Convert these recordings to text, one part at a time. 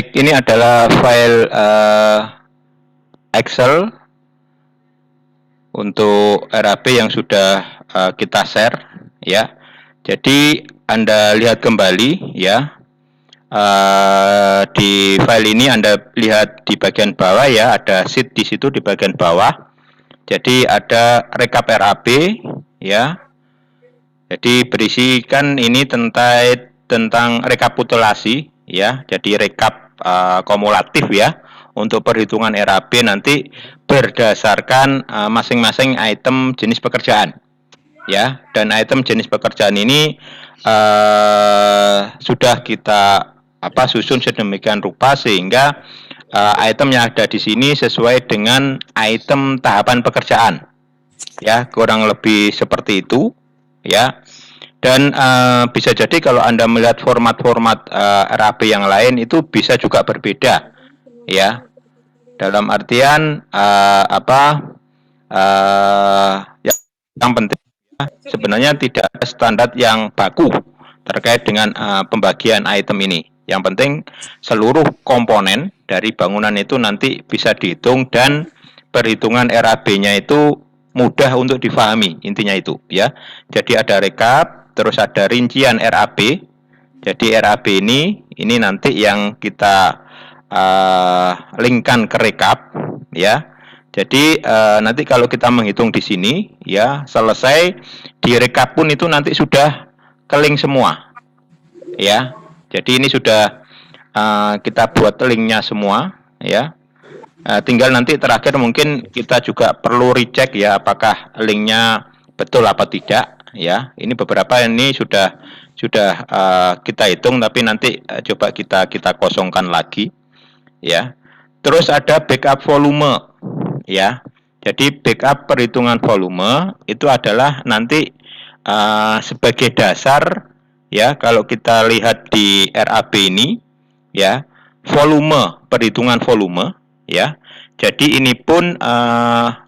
Baik, ini adalah file Excel untuk RAB yang sudah kita share, ya. Jadi Anda lihat kembali, ya. Di file ini Anda lihat di bagian bawah, ya, ada sheet di situ di bagian bawah. Jadi ada rekap RAB, ya. Jadi berisikan ini tentang rekapitulasi, ya. Jadi rekap kumulatif, ya, untuk perhitungan RAB nanti berdasarkan masing-masing item jenis pekerjaan, ya. Dan item jenis pekerjaan ini sudah kita susun sedemikian rupa sehingga item yang ada di sini sesuai dengan item tahapan pekerjaan, ya, kurang lebih seperti itu, ya. Dan bisa jadi kalau Anda melihat format-format RAB yang lain itu bisa juga berbeda, ya. Dalam artian yang penting sebenarnya tidak ada standar yang baku terkait dengan pembagian item ini. Yang penting seluruh komponen dari bangunan itu nanti bisa dihitung dan perhitungan RAB-nya itu mudah untuk difahami, intinya itu, ya. Jadi ada rekap, terus ada rincian RAB. Jadi RAB ini nanti yang kita linkkan ke rekap, ya. Jadi nanti kalau kita menghitung di sini, ya, selesai di rekap pun itu nanti sudah ke-link semua, ya. Jadi ini sudah kita buat linknya semua, ya. Tinggal nanti terakhir mungkin kita juga perlu recheck, ya, apakah linknya betul apa tidak, ya. Ini beberapa ini sudah kita hitung, tapi nanti coba kita kosongkan lagi, ya. Terus ada backup volume, ya. Jadi backup perhitungan volume itu adalah nanti sebagai dasar, ya, kalau kita lihat di RAB ini, ya, volume, perhitungan volume, ya. Jadi ini pun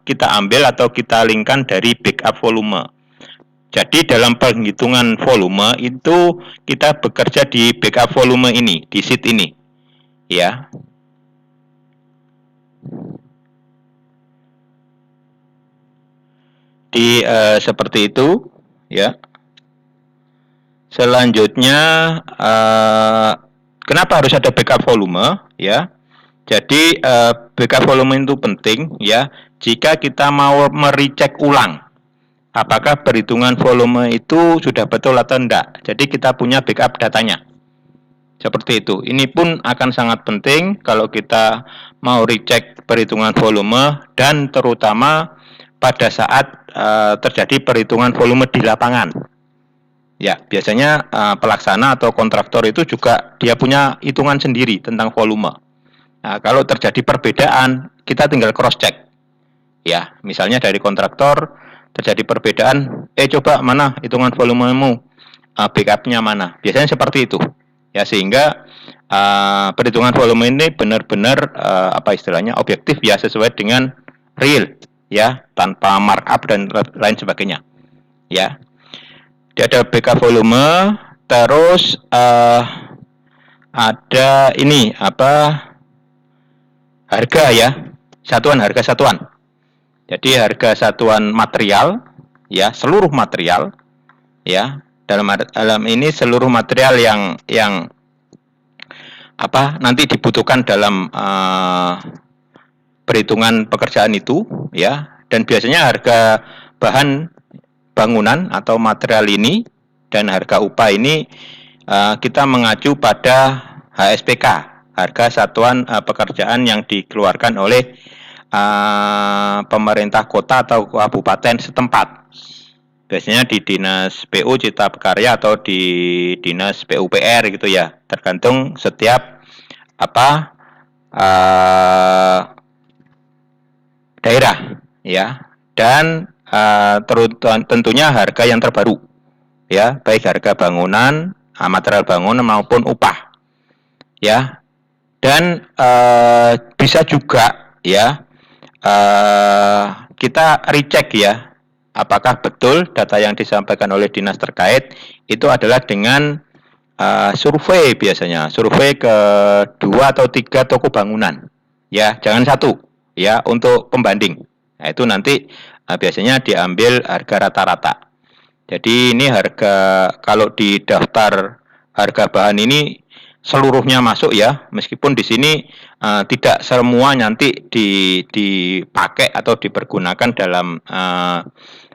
kita ambil atau kita linkkan dari backup volume. Jadi dalam penghitungan volume itu kita bekerja di backup volume ini, di sheet ini, ya. Di seperti itu, ya. Selanjutnya kenapa harus ada backup volume, ya? Jadi backup volume itu penting, ya, jika kita mau merecek ulang apakah perhitungan volume itu sudah betul atau enggak. Jadi kita punya backup datanya. Seperti itu. Ini pun akan sangat penting kalau kita mau recek perhitungan volume dan terutama pada saat terjadi perhitungan volume di lapangan. Ya, biasanya pelaksana atau kontraktor itu juga dia punya hitungan sendiri tentang volume. Nah, kalau terjadi perbedaan, kita tinggal cross check. Ya, misalnya dari kontraktor terjadi perbedaan, coba mana hitungan volumemu, backup-nya mana. Biasanya seperti itu. Ya, sehingga perhitungan volume ini benar-benar istilahnya objektif, ya, sesuai dengan real, ya, tanpa markup dan lain sebagainya. Ya. Dia ada backup volume, terus ada ini harga, ya, harga satuan. Jadi harga satuan material, ya, seluruh material, ya, dalam ini seluruh material yang nanti dibutuhkan dalam perhitungan pekerjaan itu, ya. Dan biasanya harga bahan bangunan atau material ini dan harga upah ini kita mengacu pada HSPK, harga satuan pekerjaan yang dikeluarkan oleh pemerintah kota atau kabupaten setempat. Biasanya di Dinas PU Cipta Karya atau di Dinas PUPR gitu, ya. Tergantung setiap daerah, ya. Dan tentunya harga yang terbaru, ya, baik harga bangunan, material bangunan maupun upah, ya. Dan bisa juga, ya, kita recheck, ya, apakah betul data yang disampaikan oleh dinas terkait itu adalah dengan survei biasanya, survei ke 2 atau 3 toko bangunan, ya, jangan satu, ya, untuk pembanding. Nah, itu nanti biasanya diambil harga rata-rata. Jadi ini harga kalau di daftar harga bahan ini seluruhnya masuk ya, meskipun di sini tidak semua nanti dipakai atau dipergunakan dalam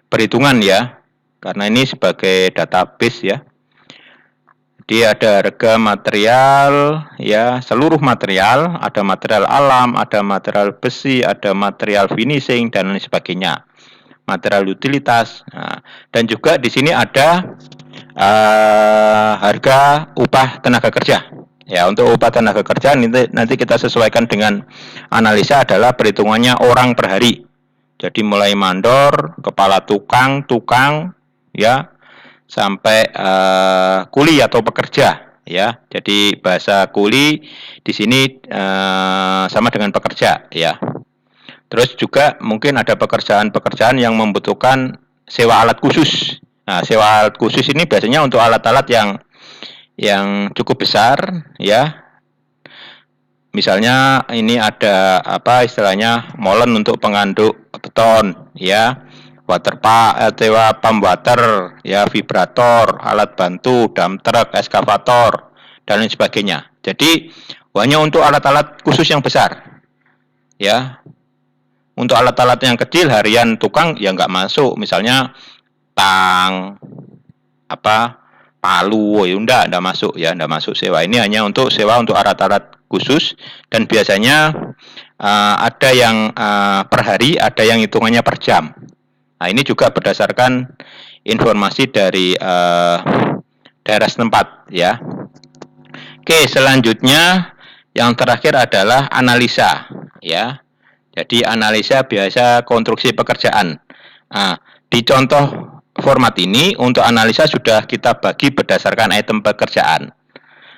perhitungan ya, karena ini sebagai database ya. Jadi ada harga material ya, seluruh material, ada material alam, ada material besi, ada material finishing dan lain sebagainya. Material utilitas. Nah, dan juga di sini ada harga upah tenaga kerja. Ya, untuk upah tenaga kerja nanti kita sesuaikan dengan analisa adalah perhitungannya orang per hari. Jadi mulai mandor, kepala tukang, ya, sampai kuli atau pekerja, ya. Jadi bahasa kuli di sini sama dengan pekerja, ya. Terus juga mungkin ada pekerjaan-pekerjaan yang membutuhkan sewa alat khusus. Nah, sewa alat khusus ini biasanya untuk alat-alat yang cukup besar, ya. Misalnya ini ada apa istilahnya molen untuk penganduk beton, ya. Sewa pump water, ya, vibrator, alat bantu, dump truck, eskavator, dan lain sebagainya. Jadi hanya untuk alat-alat khusus yang besar, ya. Untuk alat-alat yang kecil harian tukang ya nggak masuk, misalnya tang, apa, palu, ya enggak masuk ya, enggak masuk sewa. Ini hanya untuk sewa untuk alat-alat khusus dan biasanya ada yang per hari, ada yang hitungannya per jam. Nah, ini juga berdasarkan informasi dari daerah setempat ya. Oke, selanjutnya yang terakhir adalah analisa ya. Jadi analisa biasa konstruksi pekerjaan. Nah, di contoh format ini untuk analisa sudah kita bagi berdasarkan item pekerjaan.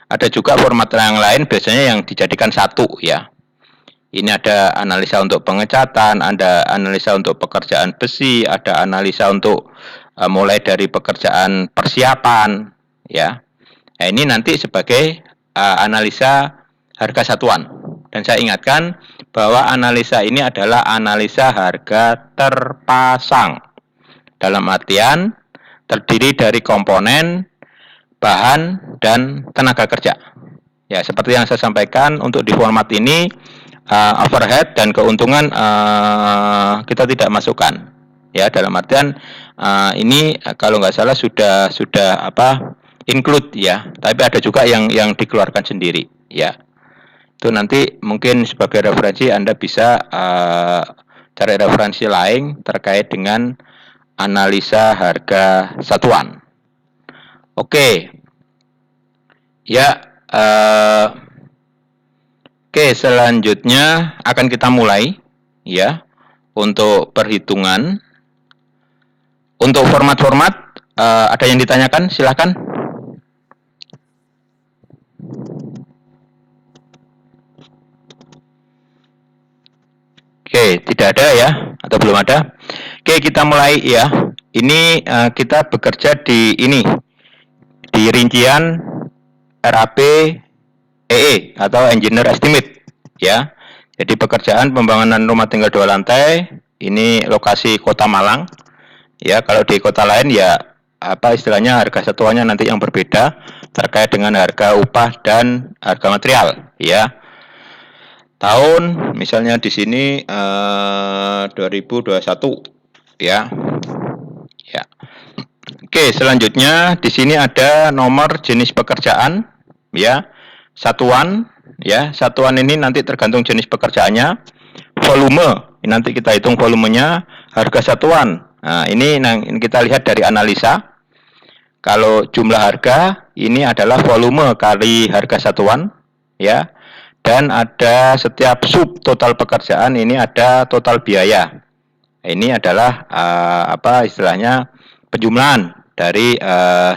Ada juga format yang lain biasanya yang dijadikan satu ya. Ini ada analisa untuk pengecatan, ada analisa untuk pekerjaan besi, ada analisa untuk mulai dari pekerjaan persiapan ya. Nah, ini nanti sebagai analisa harga satuan. Dan saya ingatkan bahwa analisa ini adalah analisa harga terpasang. Dalam artian terdiri dari komponen, bahan, dan tenaga kerja. Ya, seperti yang saya sampaikan untuk di format ini overhead dan keuntungan kita tidak masukkan. Ya, dalam artian ini kalau nggak salah sudah include ya, tapi ada juga yang dikeluarkan sendiri ya. Itu nanti mungkin sebagai referensi Anda bisa cari referensi lain terkait dengan analisa harga satuan. Oke. Ya, oke, selanjutnya akan kita mulai ya untuk perhitungan. Untuk format-format ada yang ditanyakan? Silahkan. Oke, tidak ada ya, atau belum ada. Oke, kita mulai ya. Ini kita bekerja di rincian RAP EE atau Engineer Estimate ya. Jadi pekerjaan pembangunan rumah tinggal 2 lantai, ini lokasi Kota Malang. Ya, kalau di kota lain ya apa istilahnya harga satuannya nanti yang berbeda terkait dengan harga upah dan harga material ya. Tahun misalnya di sini 2021 ya. Ya. Oke, selanjutnya di sini ada nomor jenis pekerjaan ya. Satuan ya. Satuan ini nanti tergantung jenis pekerjaannya. Volume, nanti kita hitung volumenya, harga satuan. Nah, ini kita lihat dari analisa. Kalau jumlah harga ini adalah volume kali harga satuan ya. Dan ada setiap sub total pekerjaan ini ada total biaya. Ini adalah apa istilahnya penjumlahan dari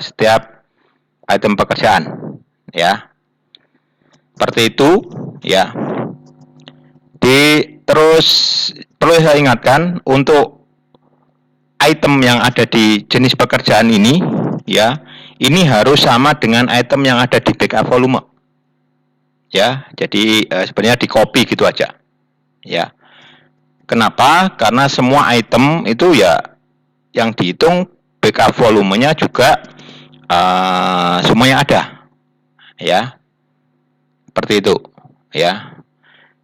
setiap item pekerjaan ya. Seperti itu ya. Terus perlu saya ingatkan untuk item yang ada di jenis pekerjaan ini ya, ini harus sama dengan item yang ada di backup volume. Ya, jadi sebenarnya di copy gitu aja. Ya. Kenapa? Karena semua item itu ya yang dihitung backup volumenya juga semuanya ada. Ya. Seperti itu. Ya.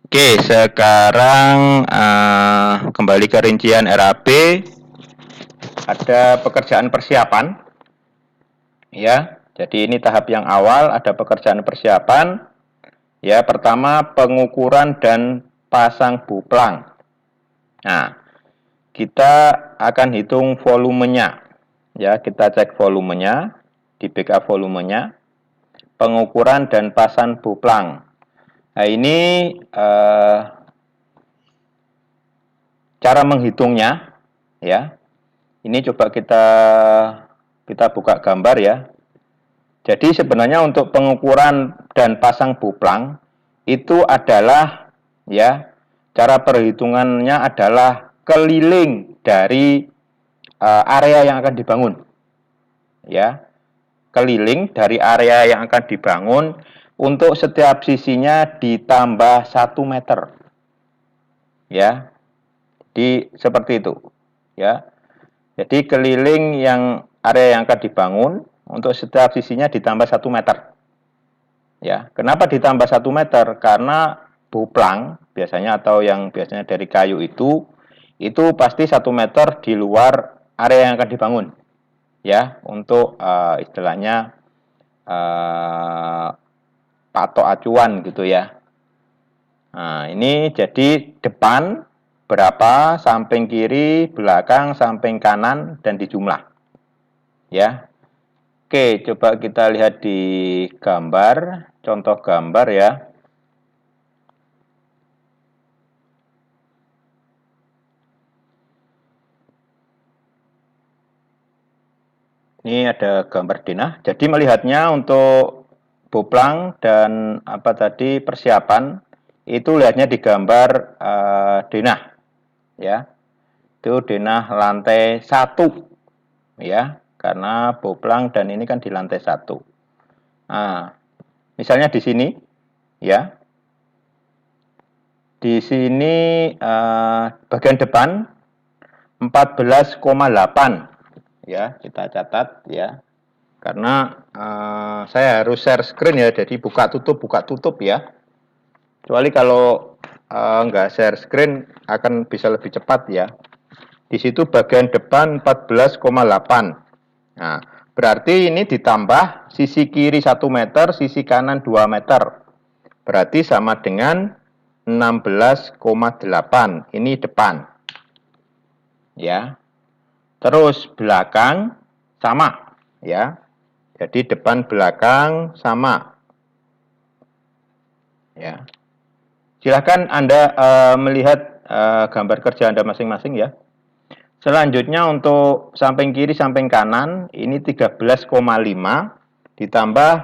Oke, sekarang kembali ke rincian RAB. Ada pekerjaan persiapan. Ya. Jadi ini tahap yang awal, ada pekerjaan persiapan. Ya, pertama pengukuran dan pasang buplang. Nah, kita akan hitung volumenya. Ya, kita cek volumenya di backup volumenya. Pengukuran dan pasang buplang. Nah, ini cara menghitungnya, ya. Ini coba kita buka gambar ya. Jadi sebenarnya untuk pengukuran dan pasang buplang itu adalah ya cara perhitungannya adalah keliling dari area yang akan dibangun. Ya. Keliling dari area yang akan dibangun untuk setiap sisinya ditambah 1 meter. Ya. Jadi seperti itu. Ya. Jadi keliling yang area yang akan dibangun untuk setiap sisinya ditambah 1 meter. Ya, kenapa ditambah 1 meter? Karena buplang biasanya atau yang biasanya dari kayu itu pasti 1 meter di luar area yang akan dibangun. Ya, untuk istilahnya patok acuan gitu ya. Nah, ini jadi depan berapa, samping kiri, belakang, samping kanan, dan dijumlah. Ya. Oke, coba kita lihat di gambar, contoh gambar ya. Ini ada gambar denah. Jadi melihatnya untuk buplang dan apa tadi persiapan itu lihatnya di gambar denah. Ya. Itu denah lantai 1. Ya, karena boplang dan ini kan di lantai 1. Nah, misalnya di sini, ya, di sini bagian depan 14,8, ya, kita catat, ya, karena saya harus share screen ya, jadi buka tutup ya. Kecuali kalau nggak share screen akan bisa lebih cepat ya. Di situ bagian depan 14,8. Nah, berarti ini ditambah sisi kiri 1 meter, sisi kanan 2 meter. Berarti sama dengan 16,8. Ini depan. Ya. Terus belakang sama, ya. Jadi depan belakang sama. Ya. Silakan Anda melihat gambar kerja Anda masing-masing ya. Selanjutnya untuk samping kiri, samping kanan, ini 13,5 ditambah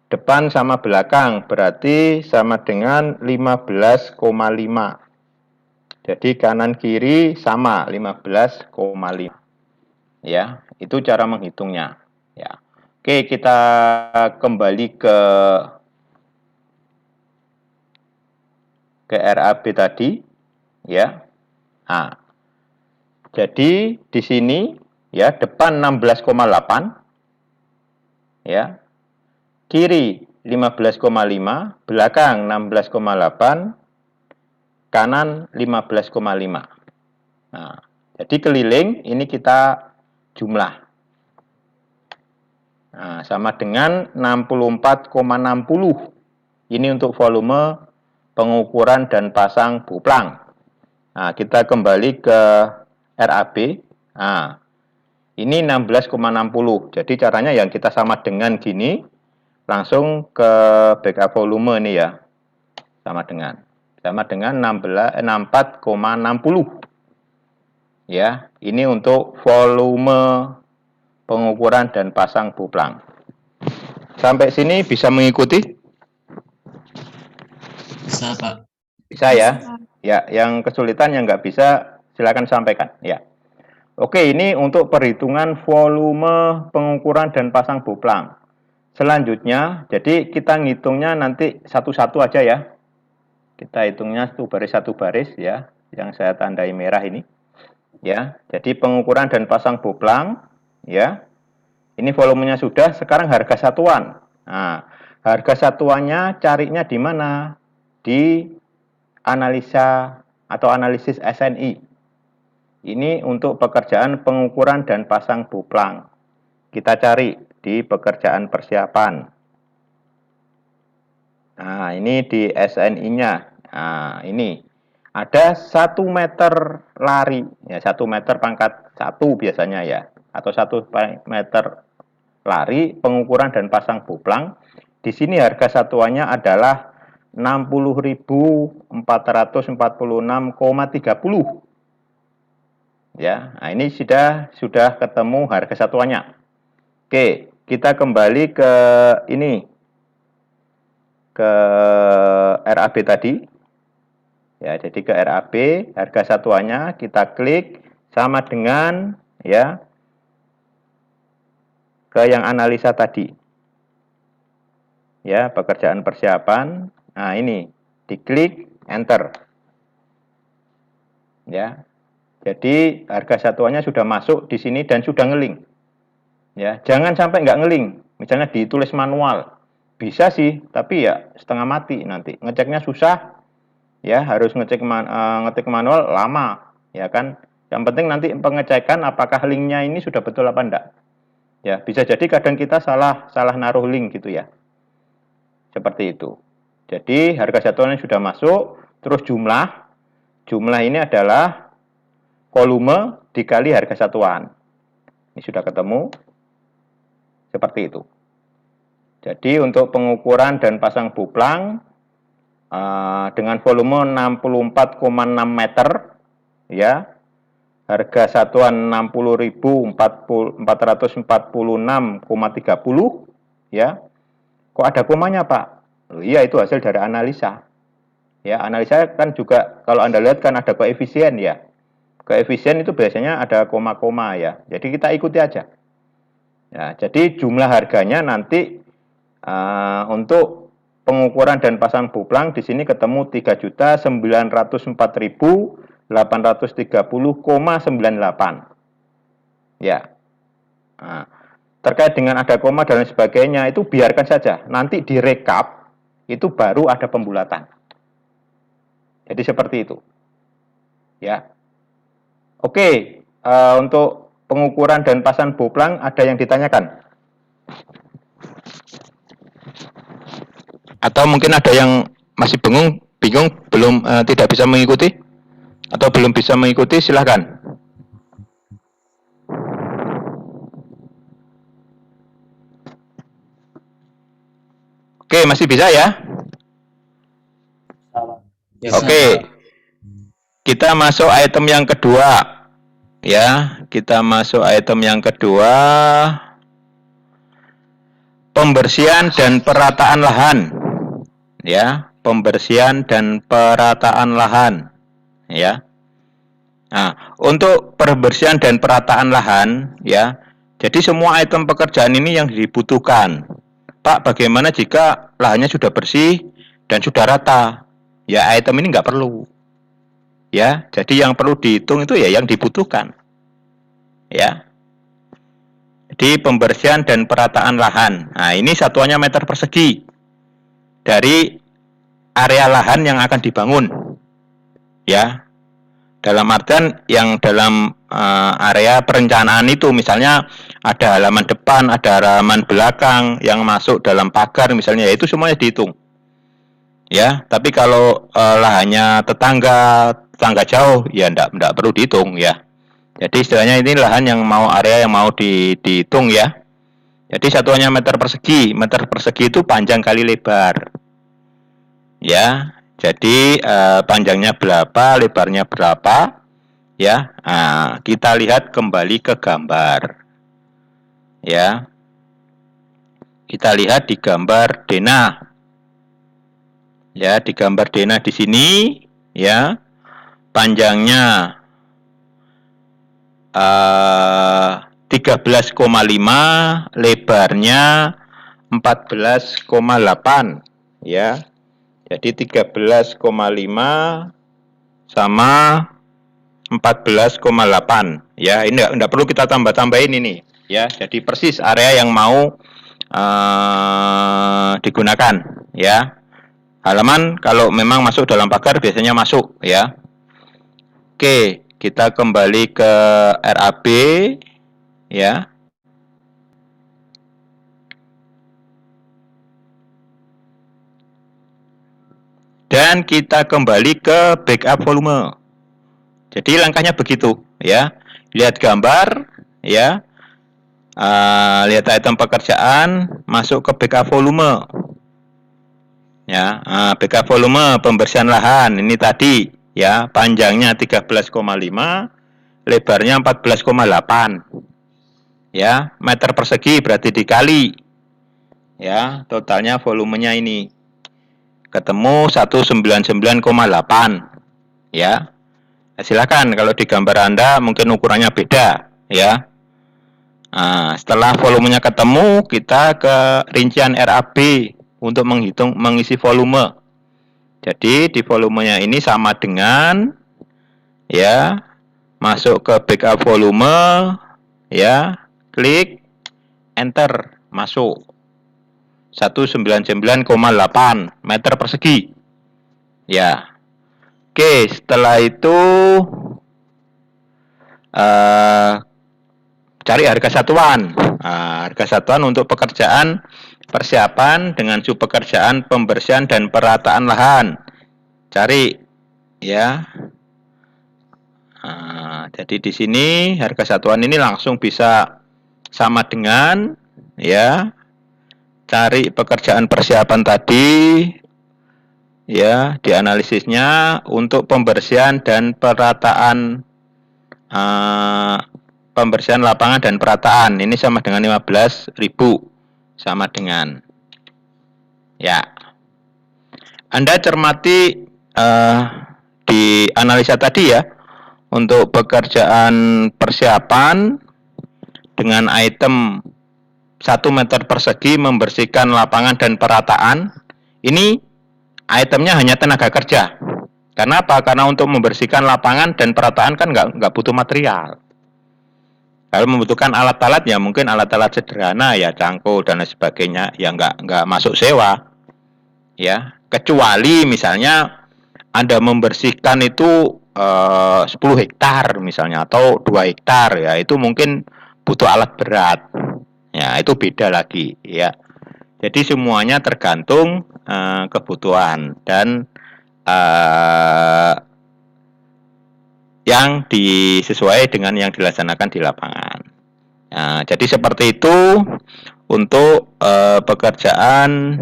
depan sama belakang, berarti sama dengan 15,5. Jadi kanan kiri sama 15,5. Ya, itu cara menghitungnya. Ya. Oke, kita kembali ke RAB tadi, ya. Nah, jadi di sini ya depan 16,8 ya. Kiri 15,5, belakang 16,8, kanan 15,5. Nah, jadi keliling ini kita jumlah. Nah, sama dengan 64,60. Ini untuk volume pengukuran dan pasang buplang. Nah, kita kembali ke RAB. Nah, ini 16,60. Jadi caranya yang kita sama dengan gini, langsung ke backup volume ini ya. Sama dengan 64,60. Ya, ini untuk volume pengukuran dan pasang buplang. Sampai sini bisa mengikuti? Bisa, Pak. Bisa ya? Ya, yang kesulitan yang nggak bisa silakan sampaikan. Ya. Oke, ini untuk perhitungan volume pengukuran dan pasang boplang. Selanjutnya, jadi kita ngitungnya nanti satu-satu aja ya. Kita hitungnya satu baris ya, yang saya tandai merah ini. Ya, jadi pengukuran dan pasang boplang ya. Ini volumenya sudah, sekarang harga satuan. Nah, harga satuannya carinya di mana? Di analisa atau analisis SNI. Ini untuk pekerjaan pengukuran dan pasang boplang. Kita cari di pekerjaan persiapan. Nah, ini di SNI-nya. Nah, ini ada 1 meter lari, ya 1 meter pangkat 1 biasanya ya, atau 1 meter lari pengukuran dan pasang boplang. Di sini harga satuannya adalah 60.446,30. Ya, nah ini sudah ketemu harga satuannya. Oke, kita kembali ke ini, ke RAB tadi. Ya, jadi ke RAB, harga satuannya kita klik sama dengan ya ke yang analisa tadi. Ya, pekerjaan persiapan. Nah, ini diklik enter. Ya. Jadi harga satuannya sudah masuk di sini dan sudah ngeling. Ya, jangan sampai nggak ngeling. Misalnya ditulis manual. Bisa sih, tapi ya setengah mati nanti. Ngeceknya susah. Ya, harus ngetik manual lama, ya kan? Yang penting nanti pengecekan apakah linknya ini sudah betul apa enggak. Ya, bisa jadi kadang kita salah naruh link gitu ya. Seperti itu. Jadi harga satuannya sudah masuk, terus jumlah ini adalah volume dikali harga satuan. Ini sudah ketemu. Seperti itu. Jadi untuk pengukuran dan pasang boplang dengan volume 64,6 meter ya, harga satuan 60.446,30 ya. Kok ada komanya, Pak? Oh, iya, itu hasil dari analisa. Ya, analisa kan juga kalau Anda lihat kan ada koefisien ya. Koefisien itu biasanya ada koma-koma ya. Jadi kita ikuti aja. Ya, jadi jumlah harganya nanti untuk pengukuran dan pasang boplang di sini ketemu 3.904.830,98. Ya. Nah, terkait dengan ada koma dan sebagainya itu biarkan saja. Nanti direkap itu baru ada pembulatan. Jadi seperti itu. Ya. Oke, untuk pengukuran dan pasang boplang ada yang ditanyakan? Atau mungkin ada yang masih bingung belum tidak bisa mengikuti atau belum bisa mengikuti, silahkan. Oke, masih bisa ya? Oke, kita masuk item yang kedua. Ya, kita masuk item yang kedua. Pembersihan dan perataan lahan. Ya, pembersihan dan perataan lahan. Ya. Nah, untuk pembersihan dan perataan lahan, ya. Jadi semua item pekerjaan ini yang dibutuhkan. Pak, bagaimana jika lahannya sudah bersih dan sudah rata? Ya, item ini nggak perlu. Ya, jadi yang perlu dihitung itu ya yang dibutuhkan. Ya. Jadi pembersihan dan perataan lahan. Nah, ini satuannya meter persegi dari area lahan yang akan dibangun. Ya. Dalam artian yang dalam area perencanaan itu, misalnya ada halaman depan, ada halaman belakang yang masuk dalam pagar misalnya, ya itu semuanya dihitung. Ya, tapi kalau lahannya tetangga jauh, ya enggak perlu dihitung ya. Jadi istilahnya ini lahan yang mau area yang mau dihitung ya. Jadi satuannya meter persegi itu panjang kali lebar. Ya, jadi panjangnya berapa, lebarnya berapa, ya. Nah, kita lihat kembali ke gambar. Ya. Kita lihat di gambar denah. Ya, di gambar denah di sini, ya. Panjangnya 13,5, lebarnya 14,8 ya. Jadi 13,5 sama 14,8 ya. Ini enggak perlu kita tambah-tambahin ini ya. Jadi persis area yang mau digunakan ya. Halaman kalau memang masuk dalam pagar biasanya masuk ya. Oke, kita kembali ke RAB ya. Dan kita kembali ke backup volume. Jadi langkahnya begitu ya. Lihat gambar ya. Lihat item pekerjaan, masuk ke backup volume. Ya, backup volume pembersihan lahan ini tadi ya, panjangnya 13,5, lebarnya 14,8. Ya, meter persegi berarti dikali. Ya, totalnya volumenya ini ketemu 199,8 ya. Silakan kalau di gambar Anda mungkin ukurannya beda ya. Setelah volumenya ketemu, kita ke rincian RAB untuk mengisi volume. Jadi di volumenya ini sama dengan ya, masuk ke backup volume ya, klik enter, masuk 199,8 meter persegi. Ya. Oke, setelah itu cari harga satuan. Harga satuan untuk pekerjaan persiapan dengan sub pekerjaan pembersihan dan perataan lahan. Cari ya. Jadi di sini harga satuan ini langsung bisa sama dengan ya, cari pekerjaan persiapan tadi ya, dianalisisnya untuk pembersihan dan perataan pembersihan lapangan dan perataan ini sama dengan 15.000, sama dengan ya. Anda cermati di analisa tadi ya, untuk pekerjaan persiapan dengan item 1 meter persegi membersihkan lapangan dan perataan, ini itemnya hanya tenaga kerja. Karena apa? Karena untuk membersihkan lapangan dan perataan kan nggak butuh material. Kalau membutuhkan alat-alat ya mungkin alat-alat sederhana ya, cangkul dan lain sebagainya, ya nggak masuk sewa. Ya, kecuali misalnya Anda membersihkan itu 10 hektar misalnya atau 2 hektar ya, itu mungkin butuh alat berat. Ya, itu beda lagi ya. Jadi semuanya tergantung kebutuhan dan yang disesuai dengan yang dilaksanakan di lapangan. Nah, jadi seperti itu untuk pekerjaan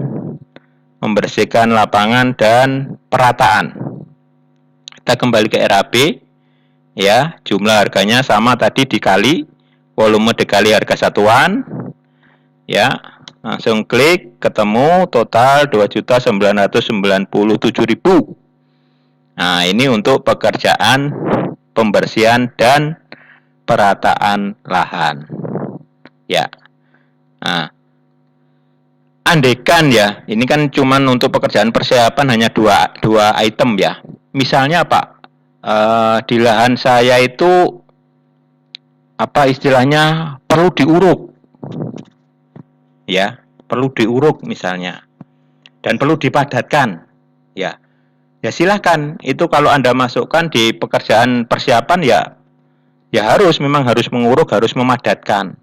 membersihkan lapangan dan perataan. Kita kembali ke RAB ya, jumlah harganya sama tadi dikali volume dikali harga satuan ya, langsung klik, ketemu total 2.997.000. Nah, ini untuk pekerjaan pembersihan dan perataan lahan ya. Nah, andaikan ya, ini kan cuman untuk pekerjaan persiapan hanya dua item ya. Misalnya Pak, di lahan saya itu apa istilahnya perlu diuruk ya, perlu diuruk misalnya dan perlu dipadatkan ya. Ya silakan, itu kalau Anda masukkan di pekerjaan persiapan ya memang harus menguruk, harus memadatkan.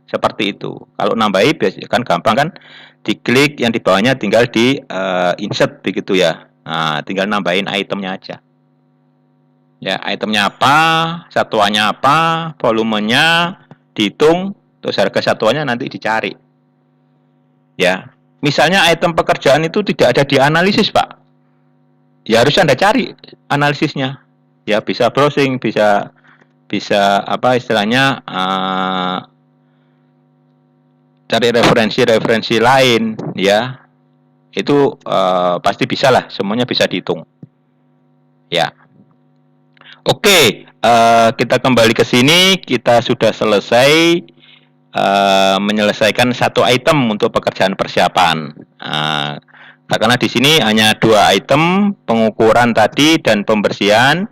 Seperti itu. Kalau nambahi biasanya kan gampang kan, diklik yang di bawahnya tinggal di insert begitu ya. Nah, tinggal nambahin itemnya aja. Ya, itemnya apa, satuannya apa, volumenya dihitung, terus harga satuannya nanti dicari. Ya, misalnya item pekerjaan itu tidak ada di analisis, Pak. Ya harus Anda cari analisisnya. Ya bisa browsing, bisa apa istilahnya cari referensi lain ya. Itu pasti bisa lah, semuanya bisa dihitung. Ya. Oke, kita kembali ke sini. Kita sudah selesai menyelesaikan satu item untuk pekerjaan persiapan. Karena di sini hanya 2 item, pengukuran tadi dan pembersihan.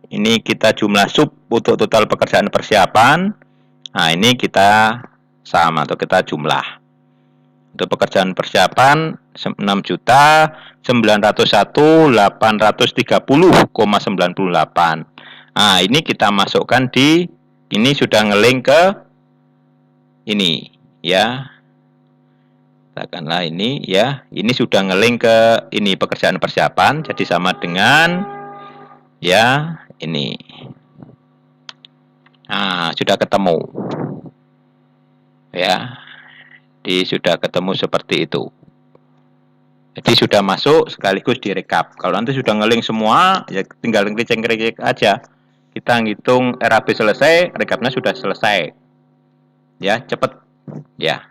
Ini kita jumlah sub untuk total pekerjaan persiapan. Nah, ini kita sama atau kita jumlah. Untuk pekerjaan persiapan 6.901.830,98. Nah, ini kita masukkan di ini sudah ngelink ke ini ya. Katakanlah ini ya. Ini sudah ngelink ke ini pekerjaan persiapan, jadi sama dengan ya ini. Nah, sudah ketemu. Ya. Sudah ketemu seperti itu. Jadi sudah masuk sekaligus direkap. Kalau nanti sudah ngeling semua, ya tinggal ngecek aja. Kita ngitung RAB selesai, rekapnya sudah selesai. Ya, cepet. Ya.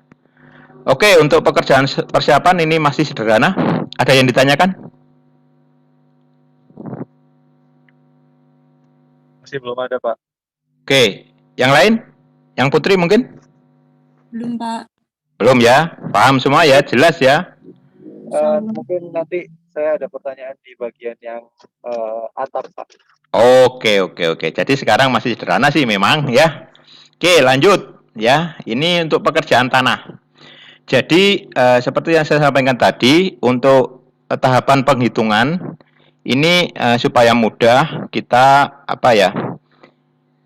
Oke, untuk pekerjaan persiapan ini masih sederhana. Ada yang ditanyakan? Masih belum ada, Pak. Oke, yang lain? Yang Putri mungkin? Belum, Pak. Belum ya? Paham semua ya? Jelas ya? Mungkin nanti saya ada pertanyaan di bagian yang atap, Pak. Oke. Jadi sekarang masih sederhana sih memang ya. Oke, lanjut ya. Ini untuk pekerjaan tanah. Jadi seperti yang saya sampaikan tadi, untuk tahapan penghitungan ini supaya mudah kita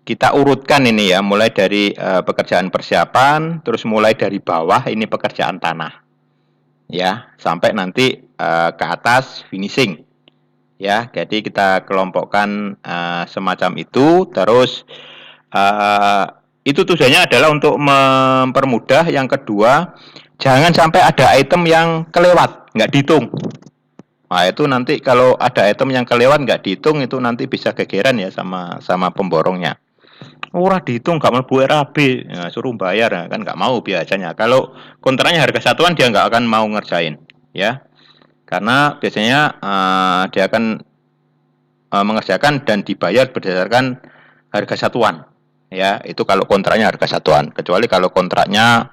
kita urutkan ini ya, mulai dari pekerjaan persiapan, terus mulai dari bawah ini pekerjaan tanah, ya, sampai nanti ke atas finishing, ya. Jadi kita kelompokkan semacam itu, terus itu tujuannya adalah untuk mempermudah. Yang kedua, jangan sampai ada item yang kelewat, nggak dihitung. Nah, itu nanti kalau ada item yang kelewat nggak dihitung, itu nanti bisa gegeran ya sama pemborongnya. Ora dihitung nggak mlebu RAB, ya, suruh bayar ya, kan nggak mau biasanya. Kalau kontraknya harga satuan dia nggak akan mau ngerjain, ya, karena biasanya dia akan mengerjakan dan dibayar berdasarkan harga satuan, ya. Itu kalau kontraknya harga satuan. Kecuali kalau kontraknya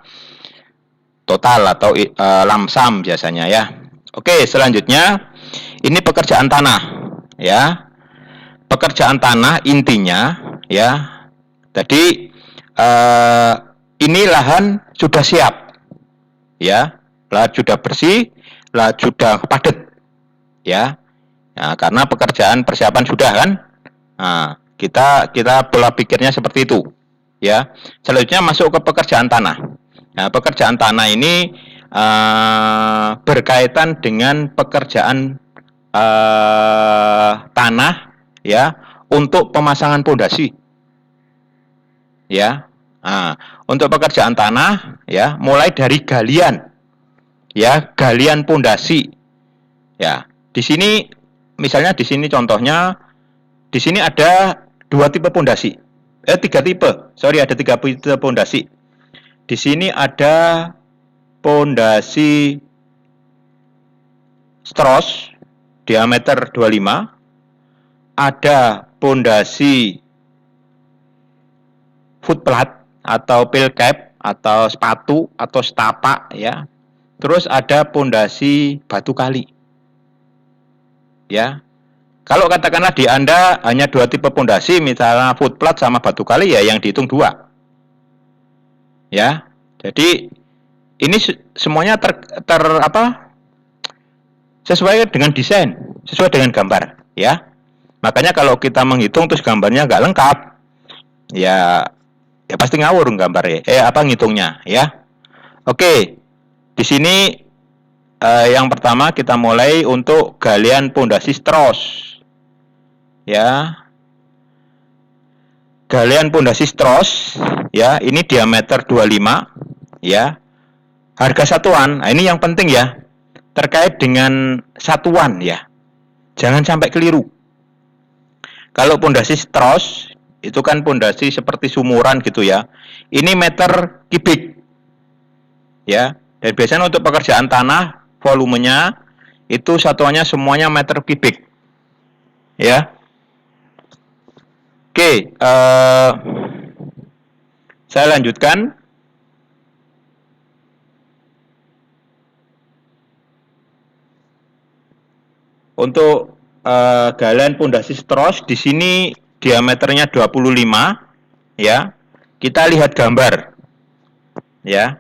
total atau lamsam biasanya ya. Oke, selanjutnya ini pekerjaan tanah, ya. Pekerjaan tanah intinya ya. Jadi ini lahan sudah siap, ya, lahan sudah bersih, lahan sudah padat, ya. Nah, karena pekerjaan persiapan sudah kan, nah, kita pola pikirnya seperti itu, ya. Selanjutnya masuk ke pekerjaan tanah. Nah, pekerjaan tanah ini berkaitan dengan pekerjaan tanah, ya, untuk pemasangan pondasi. Ya, nah, untuk pekerjaan tanah ya, mulai dari galian, ya, galian pondasi, ya. Di sini misalnya di sini contohnya di sini ada 2 tipe pondasi, 3 tipe, sorry, ada 3 tipe pondasi. Di sini ada pondasi Strauss diameter 25, ada pondasi footplat atau peel cap atau sepatu atau setapak, ya. Terus ada pondasi batu kali, ya. Kalau katakanlah di Anda hanya 2 tipe pondasi, misalnya footplat sama batu kali, ya yang dihitung 2, ya. Jadi ini semuanya sesuai dengan desain, sesuai dengan gambar, ya. Makanya kalau kita menghitung terus gambarnya nggak lengkap, ya pasti ngawur gambarnya, ngitungnya, ya. Oke, di sini yang pertama kita mulai untuk galian pondasi Strauss, ya. Galian pondasi Strauss, ya, ini diameter 25, ya. Harga satuan, nah ini yang penting ya, terkait dengan satuan ya, jangan sampai keliru. Kalau pondasi Strauss itu kan pondasi seperti sumuran gitu ya. Ini meter kubik, ya. Dan biasanya untuk pekerjaan tanah volumenya itu satuannya semuanya meter kubik, ya. Oke, saya lanjutkan. Untuk galian pondasi stros di sini diameternya 25 ya. Kita lihat gambar ya.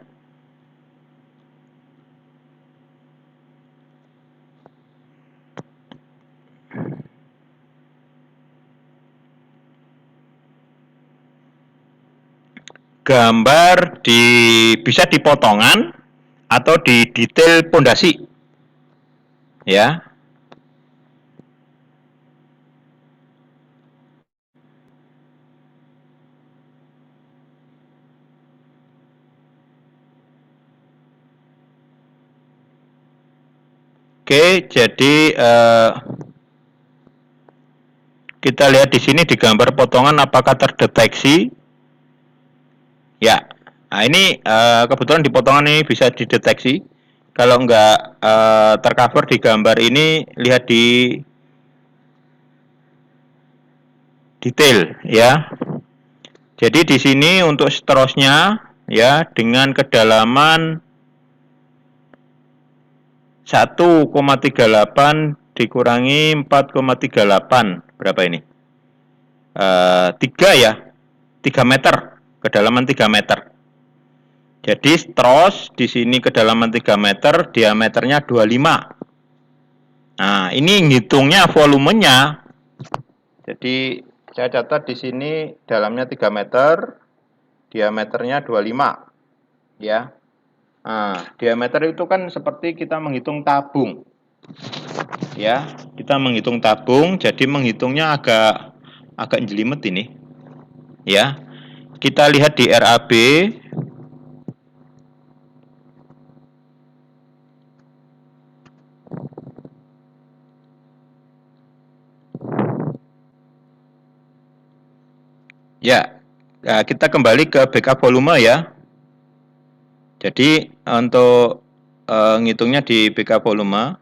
Gambar bisa di potongan atau di detail pondasi ya. Oke, jadi kita lihat di sini di gambar potongan apakah terdeteksi. Ya, nah ini kebetulan di potongan ini bisa dideteksi. Kalau nggak tercover di gambar ini, lihat di detail ya. Jadi di sini untuk strosnya ya dengan kedalaman 1,38 dikurangi 4,38 berapa ini? 3 ya, 3 meter, kedalaman 3 meter. Jadi stros di sini kedalaman 3 meter, diameternya 25. Nah, ini ngitungnya volumenya. Jadi saya catat di sini dalamnya 3 meter, diameternya 25 ya. Nah, diameter itu kan seperti kita menghitung tabung. Ya, kita menghitung tabung, jadi menghitungnya agak jelimet ini. Ya. Kita lihat di RAB. Ya. Nah, kita kembali ke backup volume ya. Jadi untuk ngitungnya di backup volume,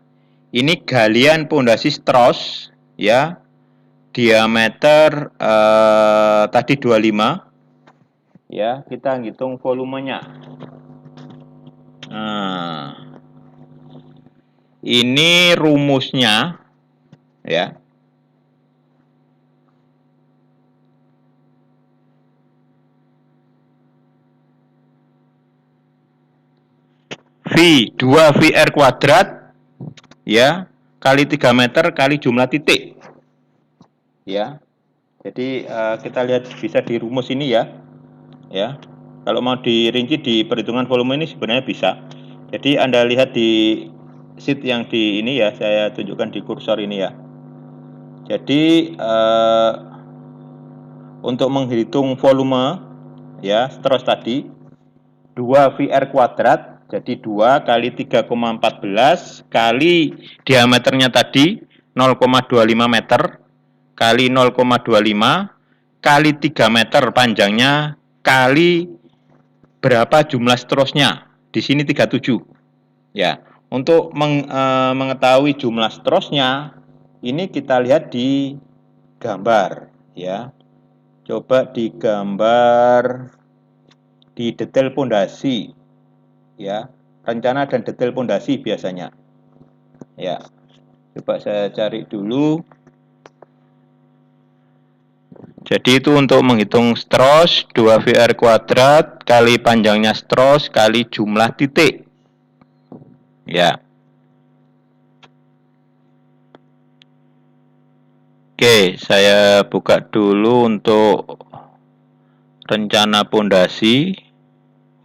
ini galian pondasi stros ya, diameter tadi 25 ya, kita hitung volumenya. Nah, ini rumusnya ya. V 2 VR kuadrat ya kali 3 meter kali jumlah titik ya. Jadi kita lihat bisa di rumus ini ya. Ya. Kalau mau dirinci di perhitungan volume ini sebenarnya bisa. Jadi Anda lihat di sheet yang di ini ya, saya tunjukkan di kursor ini ya. Jadi untuk menghitung volume ya stros tadi 2 VR kuadrat, jadi 2 kali 3,14 kali diameternya tadi 0,25 meter kali 0,25 kali 3 meter panjangnya kali berapa jumlah strosnya. Di sini 37. Ya, untuk mengetahui jumlah strosnya ini kita lihat di gambar ya. Coba di gambar di detail pondasi ya, rencana dan detail pondasi biasanya ya. Coba saya cari dulu. Jadi itu untuk menghitung stros 2 VR kuadrat kali panjangnya stros kali jumlah titik ya. Oke, saya buka dulu untuk rencana pondasi.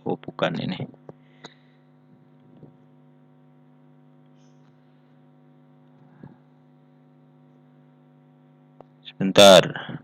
Oh, bukan ini. Sebentar.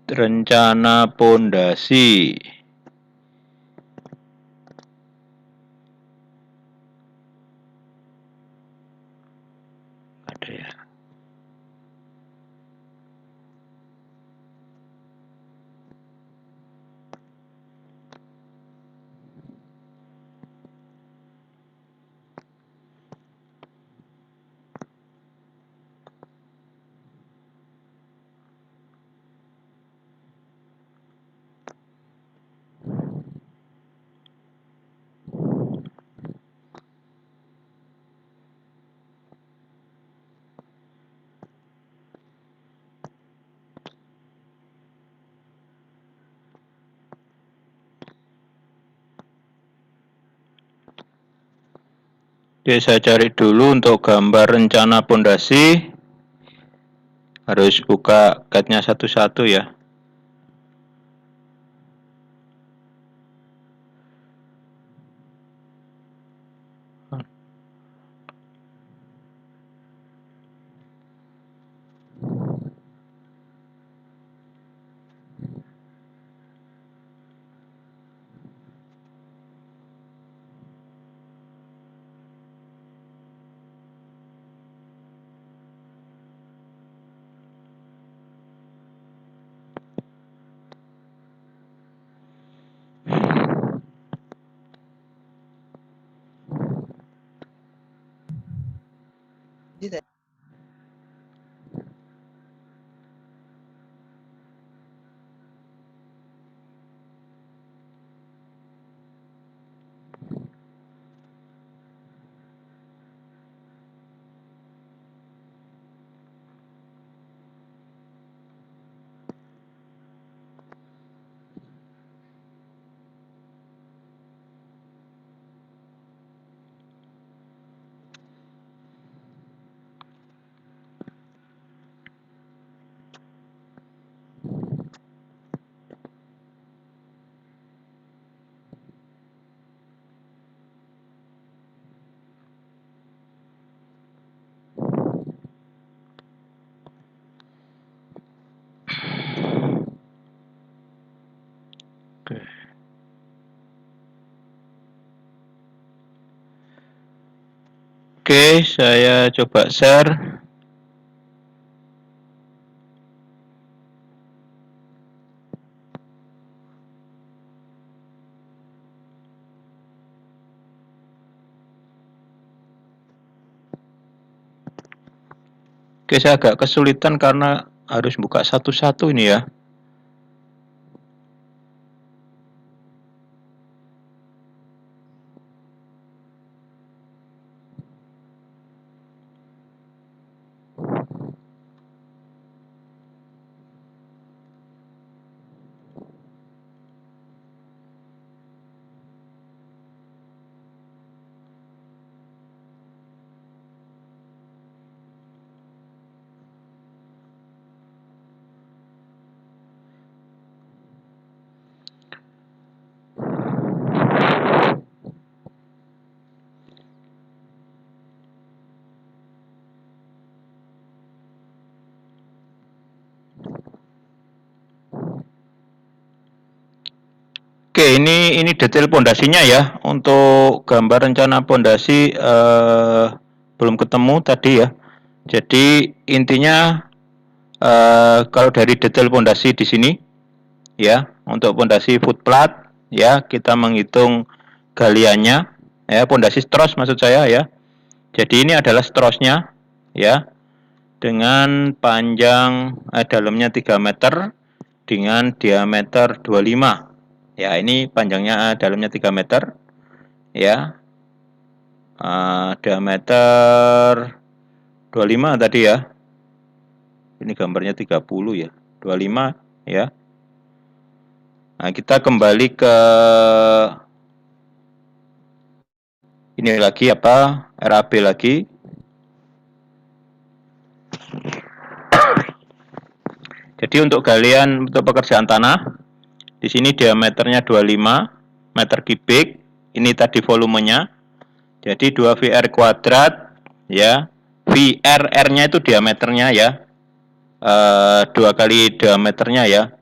Rencana pondasi. Oke, saya cari dulu untuk gambar rencana pondasi. Harus buka guide-nya satu-satu ya. Oke. Oke, saya coba share. Oke, saya agak kesulitan karena harus buka satu-satu ini ya. Oke, ini detail pondasinya ya. Untuk gambar rencana pondasi belum ketemu tadi ya. Jadi intinya kalau dari detail pondasi di sini ya, untuk pondasi footplat ya, kita menghitung galiannya ya, pondasi stros maksud saya ya. Jadi ini adalah strosnya ya, dengan panjang dalamnya 3 meter dengan diameter 25. Ya, ini panjangnya dalamnya 3 meter ya. Diameter 25 tadi ya. Ini gambarnya 30 ya. 25 ya. Nah, kita kembali ke ini lagi apa? RAB lagi. Jadi untuk galian untuk pekerjaan tanah di sini diameternya 25 meter kubik. Ini tadi volumenya. Jadi 2 VR kuadrat ya. VR R-nya itu diameternya ya. 2 kali diameternya ya.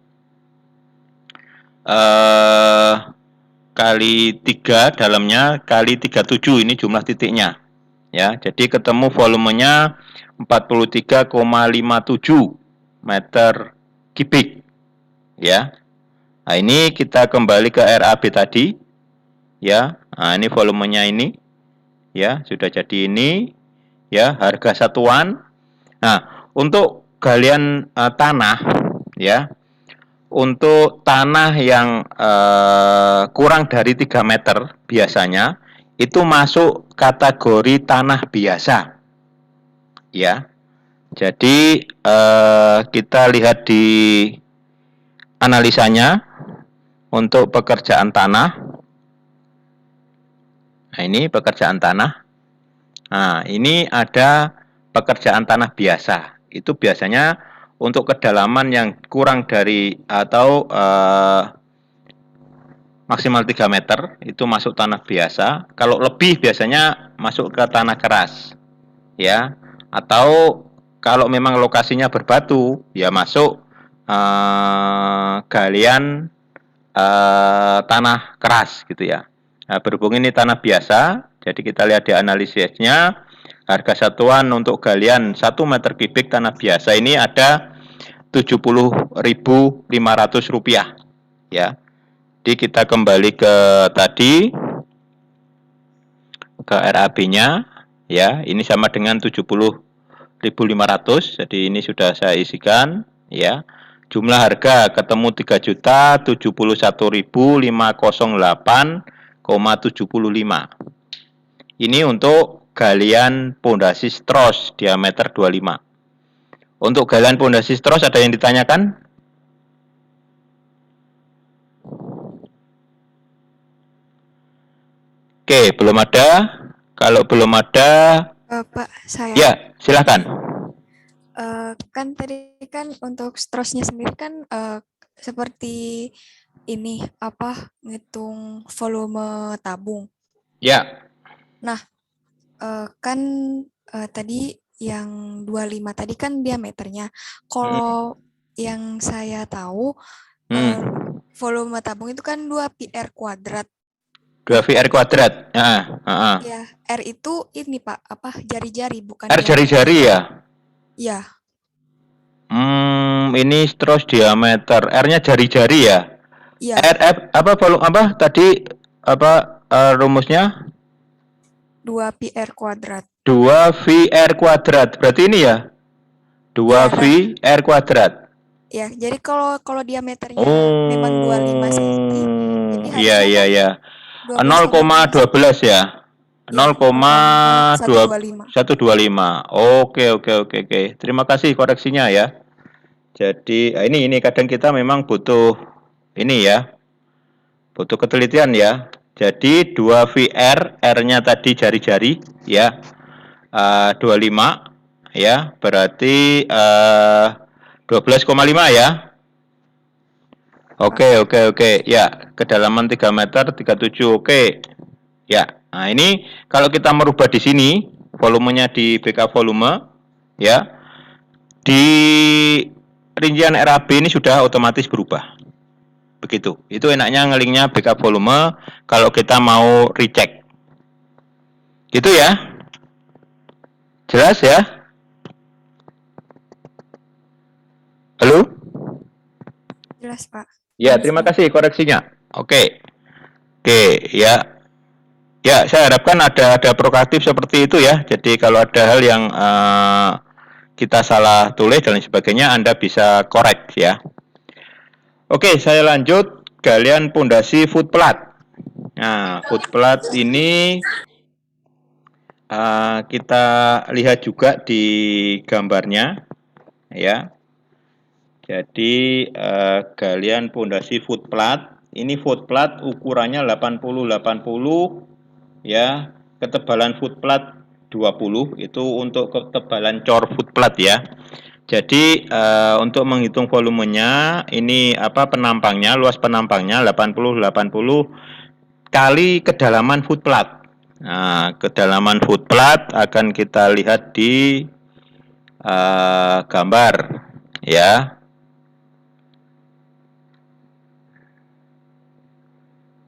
Kali 3 dalamnya kali 37 ini jumlah titiknya. Ya, jadi ketemu volumenya 43,57 meter kubik. Ya. Nah, ini kita kembali ke RAB tadi. Ya. Nah, ini volumenya ini. Ya, sudah jadi ini. Ya, harga satuan. Nah, untuk galian tanah ya. Untuk tanah yang kurang dari 3 meter biasanya itu masuk kategori tanah biasa. Ya. Jadi kita lihat di analisanya untuk pekerjaan tanah. Nah, ini pekerjaan tanah Nah, ini ada pekerjaan tanah biasa. Itu biasanya untuk kedalaman yang kurang dari atau maksimal 3 meter itu masuk tanah biasa. Kalau lebih biasanya masuk ke tanah keras, ya. Atau kalau memang lokasinya berbatu, ya masuk galian tanah keras gitu ya. Nah, berhubung ini tanah biasa, jadi kita lihat di analisisnya, harga satuan untuk galian 1 meter kubik tanah biasa ini ada Rp70.500 ya. Jadi kita kembali ke tadi ke RAB-nya ya, ini sama dengan 70.500. Jadi ini sudah saya isikan ya. Jumlah harga ketemu 3.071.508,75. Ini untuk galian pondasi stros diameter 25. Untuk galian pondasi stros ada yang ditanyakan? Oke, belum ada. Kalau belum ada, Pak, saya. ya silakan. Kan tadi kan untuk strosnya sendiri kan seperti ini apa ngitung volume tabung. Ya. Nah, kan tadi yang 25 tadi kan diameternya. Kalau yang saya tahu volume tabung itu kan 2 PR kuadrat. 2 VR kuadrat. Ya, R itu ini Pak, apa jari-jari bukan R diameter. jari-jari ya? Ya. Ini stros diameter. R-nya jari-jari ya? Iya. RF apa volume apa tadi apa rumusnya? 2 PR kuadrat. 2VR kuadrat. Berarti ini ya? 2VR kuadrat. Ya, jadi kalau diameternya memang 25 cm, jadi Oh, iya harusnya iya kan iya. 12,12 cm. 0,12 ya. Ya, 0,125. 0,125. Oke oke oke oke. Terima kasih koreksinya ya. Jadi ini kadang kita memang butuh ini ya, butuh ketelitian ya. Jadi 2 VR, R-nya tadi jari-jari ya, 25 ya, berarti 12,5 ya. Oke oke oke ya, kedalaman 3 meter 37 oke ya. Nah ini kalau kita merubah di sini volumenya di BK volume ya, di rincian RAB ini sudah otomatis berubah. Begitu. Itu enaknya ngelinknya backup volume kalau kita mau recheck. Gitu ya. Jelas ya? Halo? Jelas, Pak. Ya, terima kasih koreksinya. Oke. Oke, ya. Ya, saya harapkan ada provokatif seperti itu ya. Jadi kalau ada hal yang kita salah tulis dan sebagainya, Anda bisa korek ya. Oke, saya lanjut galian pondasi footplat. Nah, footplat ini kita lihat juga di gambarnya ya. Jadi galian pondasi footplat ini footplat ukurannya 80-80 ya, ketebalan footplat 20 itu untuk ketebalan cor footplat ya. Jadi untuk menghitung volumenya ini apa penampangnya, luas penampangnya 80-80 kali kedalaman footplat. Nah, kedalaman footplat akan kita lihat di gambar ya.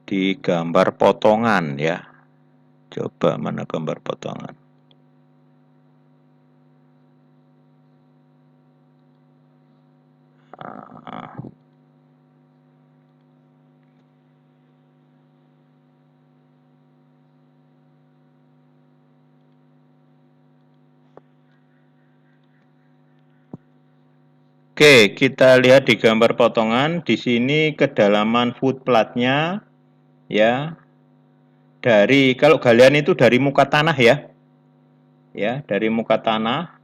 Di gambar potongan ya. Coba mana gambar potongan. Oke, kita lihat di gambar potongan. Di sini kedalaman footplatnya ya. Dari kalau galian itu dari muka tanah ya. Ya, dari muka tanah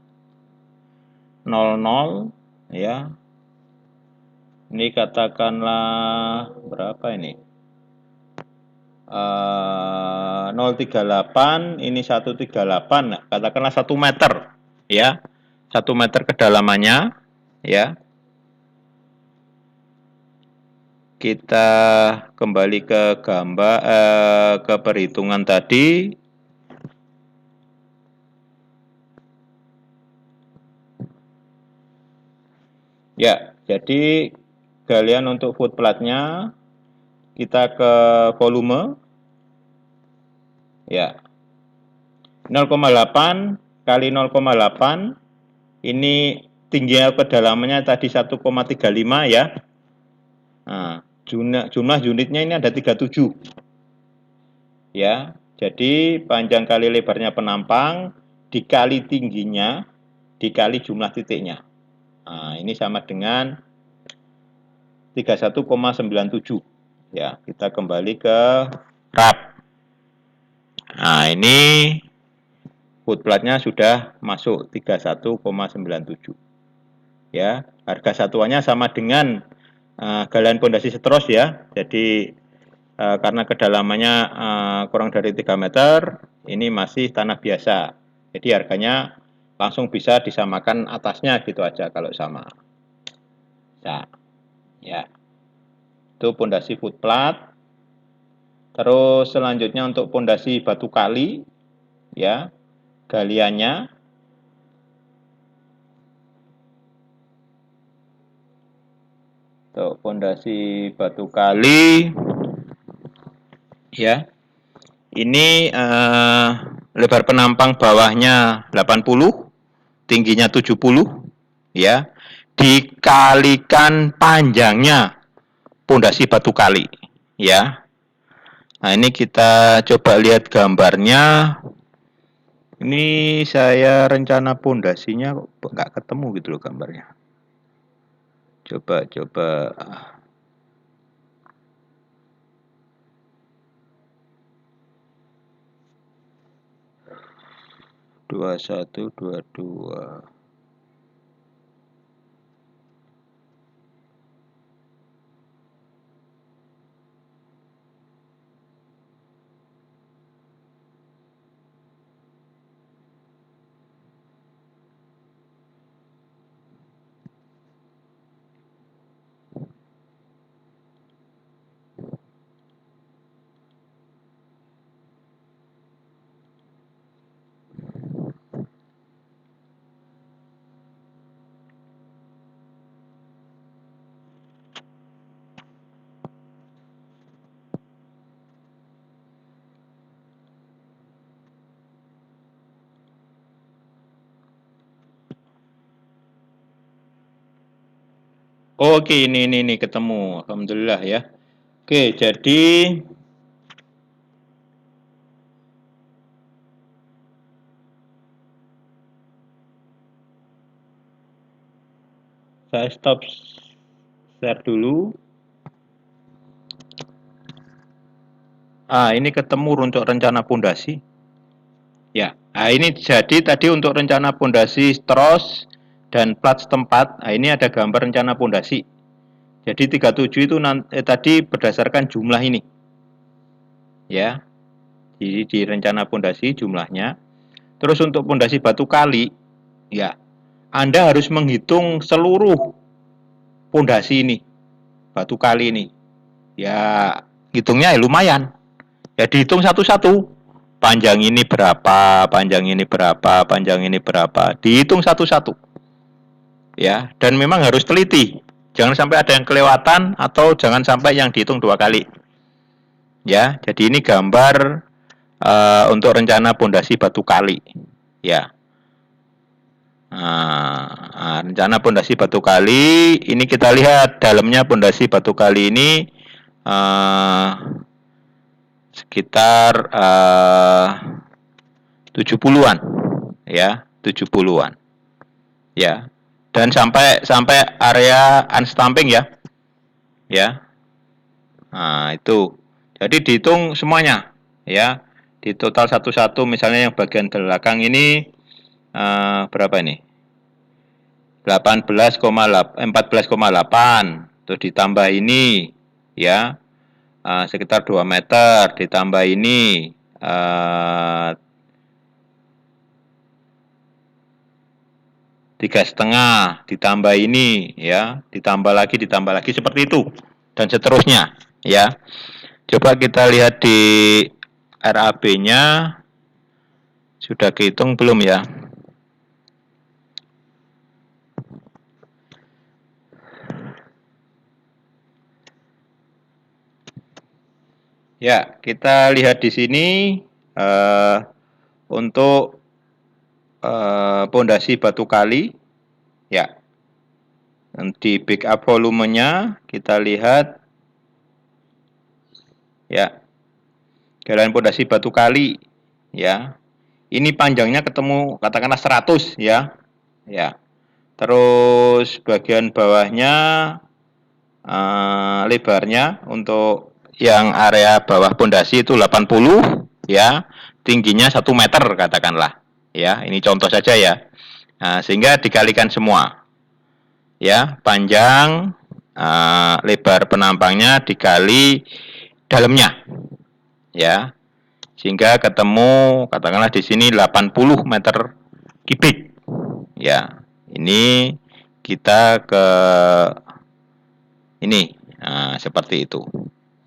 00 ya. Ini katakanlah berapa ini? 038, ini 138, nah, katakanlah 1 meter, ya, 1 meter kedalamannya, ya. Kita kembali ke gambar, ke perhitungan tadi. Ya, jadi galian untuk footplate-nya, kita ke volume, ya, 0,8 kali 0,8, ini tingginya kedalamannya tadi 1,35 ya. Nah, jumlah unitnya ini ada 37. Ya, jadi panjang kali lebarnya penampang dikali tingginya dikali jumlah titiknya. Nah, ini sama dengan 31,97. Ya, kita kembali ke RAP. Nah, ini footplate-nya sudah masuk 31,97. Ya, harga satuannya sama dengan galian pondasi setros ya. Jadi karena kedalamannya kurang dari 3 meter, ini masih tanah biasa. Jadi harganya langsung bisa disamakan atasnya gitu aja kalau sama. Nah, ya. Itu pondasi footplate. Terus selanjutnya untuk pondasi batu kali, ya, galiannya. Untuk pondasi batu kali, ya, ini lebar penampang bawahnya 80, tingginya 70, ya, dikalikan panjangnya pondasi batu kali, ya. Nah, ini kita coba lihat gambarnya. Ini saya rencana pondasinya nggak ketemu gitu loh gambarnya. Coba 2122. Oke, ini ketemu. Alhamdulillah ya. Oke, jadi saya stop share dulu. Ini ketemu untuk rencana pondasi. Ya, ini jadi tadi untuk rencana pondasi stros dan plat setempat. Nah, ini ada gambar rencana pondasi. Jadi 37 itu tadi berdasarkan jumlah ini. Ya. Jadi di rencana pondasi jumlahnya. Terus untuk pondasi batu kali, ya, Anda harus menghitung seluruh pondasi ini, batu kali ini. Ya, hitungnya lumayan. Ya dihitung satu-satu. Panjang ini berapa, panjang ini berapa, panjang ini berapa. Dihitung satu-satu. Ya, dan memang harus teliti. Jangan sampai ada yang kelewatan atau jangan sampai yang dihitung 2 kali. Ya, jadi ini gambar untuk rencana pondasi batu kali. Ya. Rencana pondasi batu kali, ini kita lihat dalamnya pondasi batu kali ini sekitar 70-an ya, 70-an. Ya. Dan sampai area unstamping ya. Ya. Nah, itu. Jadi dihitung semuanya ya. Di total satu-satu misalnya yang bagian belakang ini berapa ini? 14,8, terus ditambah ini ya sekitar 2 meter, ditambah ini 3,5, ditambah ini ya, ditambah lagi seperti itu dan seterusnya ya. Coba kita lihat di RAB-nya sudah kehitung belum ya? Ya, kita lihat di sini untuk pondasi batu kali, ya. Di backup volumenya kita lihat, ya, galian pondasi batu kali, ya. Ini panjangnya ketemu katakanlah 100 ya, ya. Terus bagian bawahnya lebarnya untuk yang area bawah pondasi itu 80 ya, tingginya 1 meter katakanlah ya, ini contoh saja ya. Sehingga dikalikan semua ya, panjang lebar penampangnya dikali dalamnya ya, sehingga ketemu katakanlah di sini 80 meter kubik ya. Ini kita ke ini seperti itu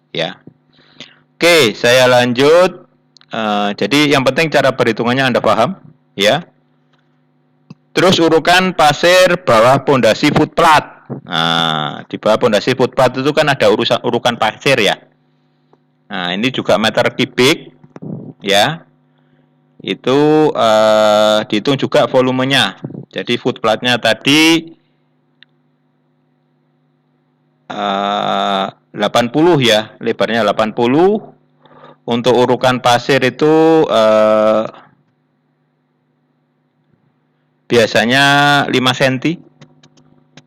ya. Oke, saya lanjut. Jadi yang penting cara perhitungannya Anda paham ya. Terus urukan pasir bawah pondasi footplat. Di bawah pondasi footplat itu kan ada urukan pasir ya. Nah, ini juga meter kubik ya. Itu dihitung juga volumenya. Jadi footplatnya tadi 80 ya, lebarnya 80. Untuk urukan pasir itu biasanya 5 cm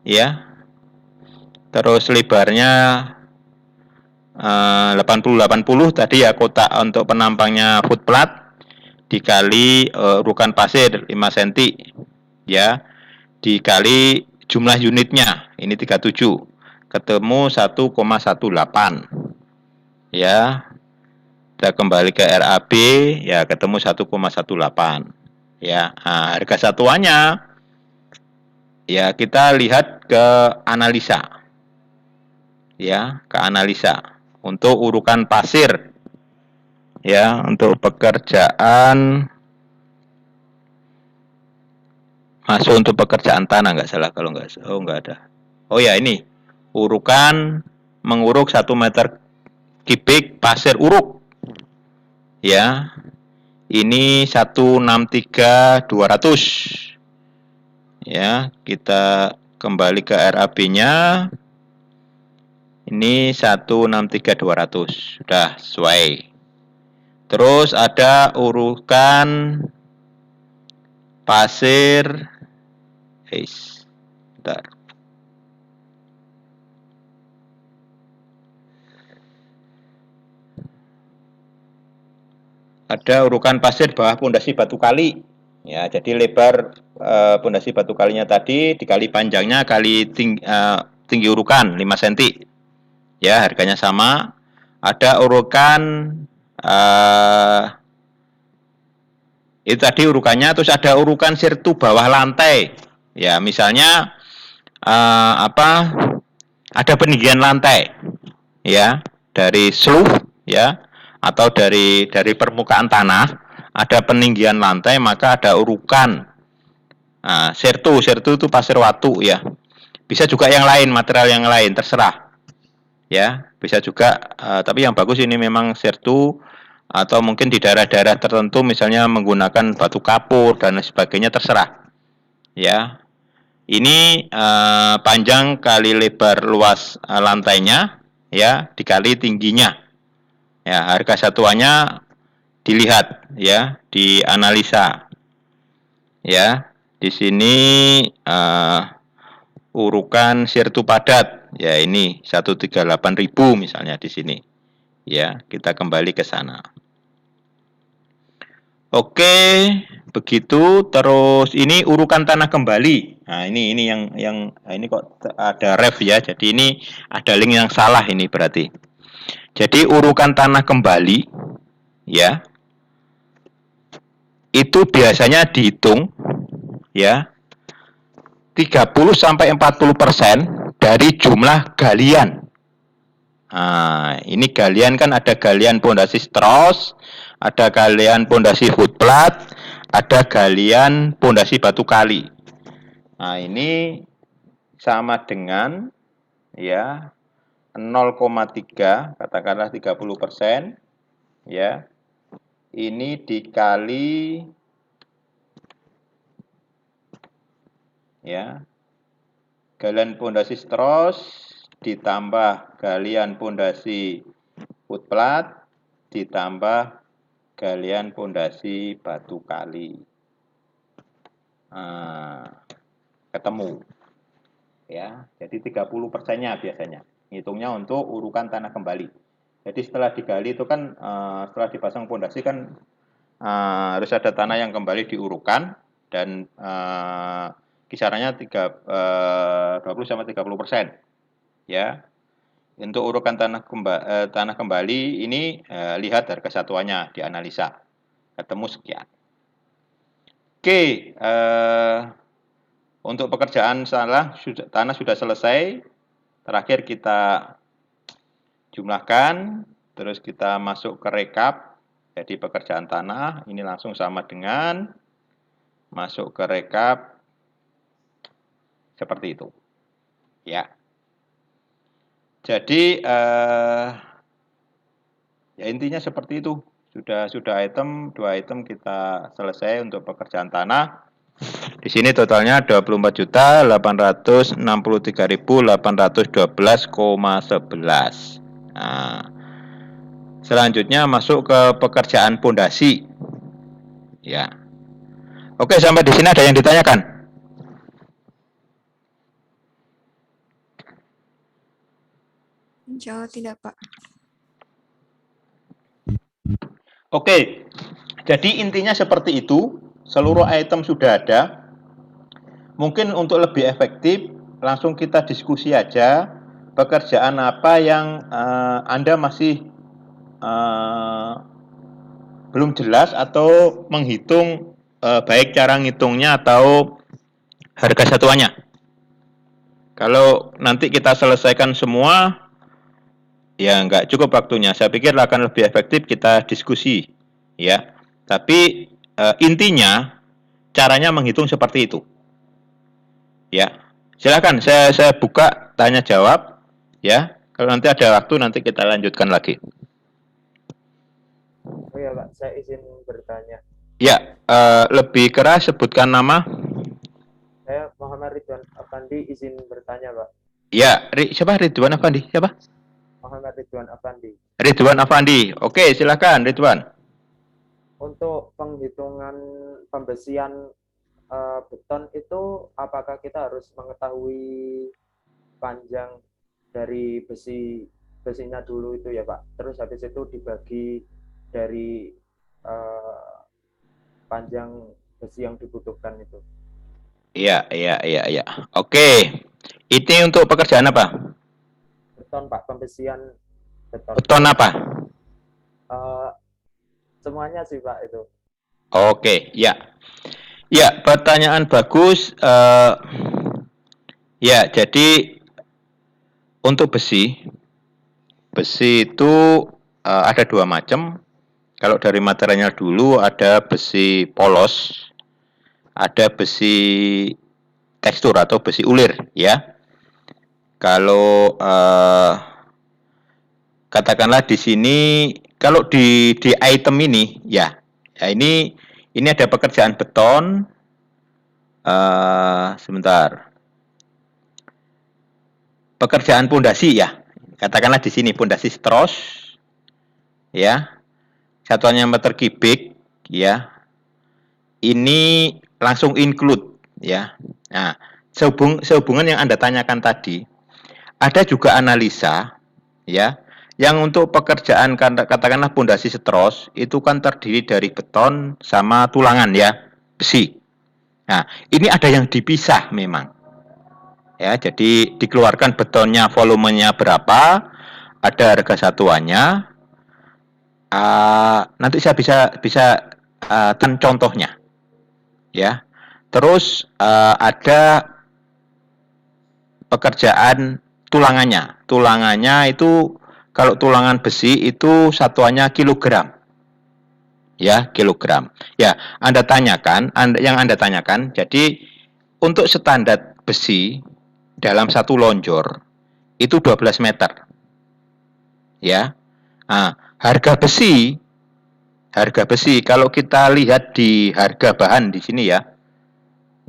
ya. Terus lebarnya 80 tadi ya, kotak untuk penampangnya footplat dikali urukan pasir 5 cm ya, dikali jumlah unitnya ini 37, ketemu 1,18 ya. Kita kembali ke RAB ya, ketemu 1,18 ya. Harga satuannya ya, kita lihat ke analisa ya, ke analisa untuk urukan pasir ya, untuk pekerjaan masuk untuk pekerjaan tanah nggak salah kalau nggak, nggak ada. Oh ya, ini urukan menguruk 1 meter kubik pasir uruk ya, ini 163.200 ya. Kita kembali ke RAB-nya, ini 163.200 sudah sesuai. Terus ada urukan pasir bentar. Ada urukan pasir bawah pondasi batu kali ya. Jadi lebar pondasi batu kalinya tadi dikali panjangnya kali tinggi urukan 5 cm ya, harganya sama. Ada urukan itu tadi urukannya. Terus ada urukan sirtu bawah lantai ya, misalnya ada peninggian lantai ya, dari slope ya, atau dari permukaan tanah ada peninggian lantai, maka ada urukan sirtu itu pasir watu ya. Bisa juga yang lain, material yang lain, terserah ya, bisa juga tapi yang bagus ini memang sirtu, atau mungkin di daerah-daerah tertentu misalnya menggunakan batu kapur dan sebagainya, terserah ya. Ini panjang kali lebar luas lantainya ya, dikali tingginya ya. Harga satuannya dilihat ya, dianalisa ya. Di sini urukan sirtu padat ya, ini 138.000 misalnya di sini ya. Kita kembali ke sana. Oke, begitu. Terus ini urukan tanah kembali. Nah, ini yang ini kok ada ref ya. Jadi ini ada link yang salah ini berarti. Jadi urukan tanah kembali ya itu biasanya dihitung ya 30-40% dari jumlah galian. Nah, ini galian kan ada galian pondasi straus, ada galian pondasi footplat, ada galian pondasi batu kali. Nah, ini sama dengan ya 0,3 katakanlah 30% ya. Ini dikali ya galian pondasi straus ditambah galian pondasi footplat ditambah galian pondasi batu kali. Nah, ketemu ya. Jadi 30%-nya biasanya. Hitungnya untuk urukan tanah kembali. Jadi setelah digali itu kan setelah dipasang pondasi kan harus ada tanah yang kembali diurukan dan kisarannya 20-30% ya. Untuk urukan tanah kembali ini lihat harga satuannya dianalisa ketemu sekian. Oke, untuk pekerjaan tanah sudah selesai. Terakhir kita jumlahkan, terus kita masuk ke rekap. Jadi pekerjaan tanah ini langsung sama dengan masuk ke rekap seperti itu. Ya. Jadi ya intinya seperti itu. Sudah 2 item kita selesai untuk pekerjaan tanah. Di sini totalnya 24.863.812,11. Nah, selanjutnya masuk ke pekerjaan pondasi. Ya. Oke, sampai di sini ada yang ditanyakan? Jawab tidak, Pak. Oke, jadi intinya seperti itu. Seluruh item sudah ada. Mungkin untuk lebih efektif, langsung kita diskusi aja. Pekerjaan apa yang Anda masih belum jelas atau menghitung baik cara ngitungnya atau harga satuannya. Kalau nanti kita selesaikan semua, ya nggak cukup waktunya. Saya pikir akan lebih efektif kita diskusi, ya. Tapi intinya caranya menghitung seperti itu, ya. Silakan saya buka tanya jawab, ya. Kalau nanti ada waktu nanti kita lanjutkan lagi. Oh ya Pak, saya izin bertanya. Ya, lebih keras sebutkan nama. Saya Muhammad Ridwan Afandi izin bertanya Pak. Ya, siapa Ridwan Afandi? Siapa? Muhammad Ridwan Afandi. Ridwan Afandi. Oke, silakan Ridwan. Untuk penghitungan pembesian beton itu apakah kita harus mengetahui panjang dari besinya dulu itu ya Pak? Terus habis itu dibagi dari panjang besi yang dibutuhkan itu. Iya. Oke. Ini untuk pekerjaan apa? Beton Pak, pembesian beton. Beton apa? Semuanya sih Pak itu. Oke, ya. Ya, pertanyaan bagus. Ya, jadi untuk besi itu ada 2 macam. Kalau dari materialnya dulu ada besi polos, ada besi tekstur atau besi ulir, ya. Kalau katakanlah di sini, kalau di item ini, ya ini ada pekerjaan beton. Sebentar. Pekerjaan pondasi ya. Katakanlah di sini pondasi straus, ya. Satuannya meter kubik, ya. Ini langsung include, ya. Nah, sehubungan yang Anda tanyakan tadi, ada juga analisa, ya, yang untuk pekerjaan katakanlah pondasi straus itu kan terdiri dari beton sama tulangan, ya, besi. Nah, ini ada yang dipisah memang. Ya, jadi dikeluarkan betonnya volumenya berapa, ada harga satuannya. Nanti saya bisa contohnya, ya. Terus ada pekerjaan tulangannya. Tulangannya itu kalau tulangan besi itu satuannya kilogram, ya, kilogram. Ya, yang Anda tanyakan, jadi untuk standar besi dalam satu lonjor itu 12 meter, ya. Nah, harga besi kalau kita lihat di harga bahan di sini ya,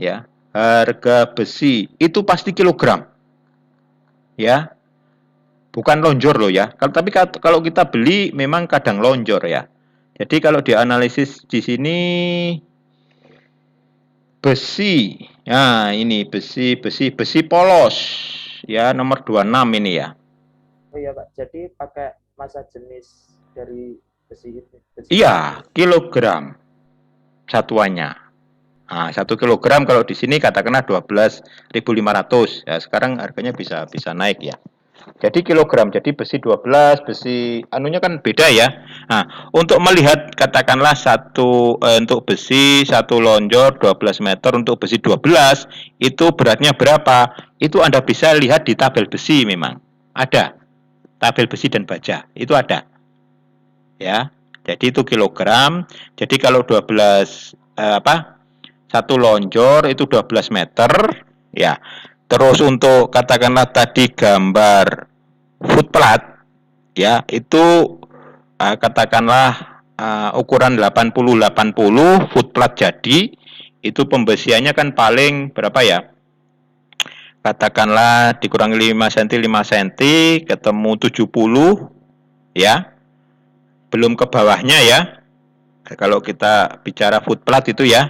ya, harga besi itu pasti kilogram, ya, bukan lonjor loh ya. Kalau kita beli memang kadang lonjor ya. Jadi kalau dianalisis di sini besi, nah ini besi polos, ya, nomor 26 ini ya. Oh iya Pak, jadi pakai massa jenis dari besi itu. Iya, kilogram satuannya. Nah, 1 kilogram kalau di sini katakanlah 12.500. Ya, sekarang harganya bisa naik ya. Jadi kilogram, jadi besi 12, besi anunya kan beda ya. Nah, untuk melihat katakanlah untuk besi satu lonjor 12 meter untuk besi 12 itu beratnya berapa? Itu Anda bisa lihat di tabel besi memang. Ada. Tabel besi dan baja, itu ada. Ya. Jadi itu kilogram. Jadi kalau 12 satu lonjor itu 12 meter, ya. Terus untuk katakanlah tadi gambar footplat, ya, itu katakanlah ukuran 80-80 footplat jadi, itu pembesiannya kan paling berapa ya? Katakanlah dikurangi 5 cm 5 cm ketemu 70, ya. Belum ke bawahnya ya. Kalau kita bicara footplat itu ya.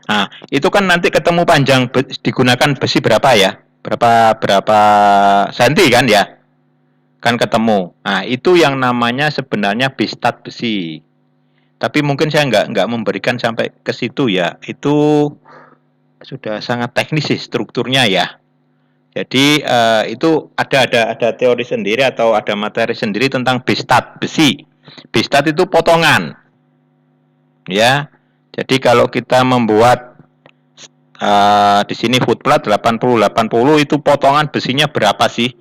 Nah, itu kan nanti ketemu panjang digunakan besi berapa ya? Berapa senti kan ya? Kan ketemu. Nah, itu yang namanya sebenarnya bistat besi. Tapi mungkin saya nggak memberikan sampai ke situ ya. Itu sudah sangat teknis sih strukturnya ya. Jadi itu ada teori sendiri atau ada materi sendiri tentang bistat besi. Bistat itu potongan, ya. Jadi kalau kita membuat di sini footplat 80-80 itu potongan besinya berapa sih?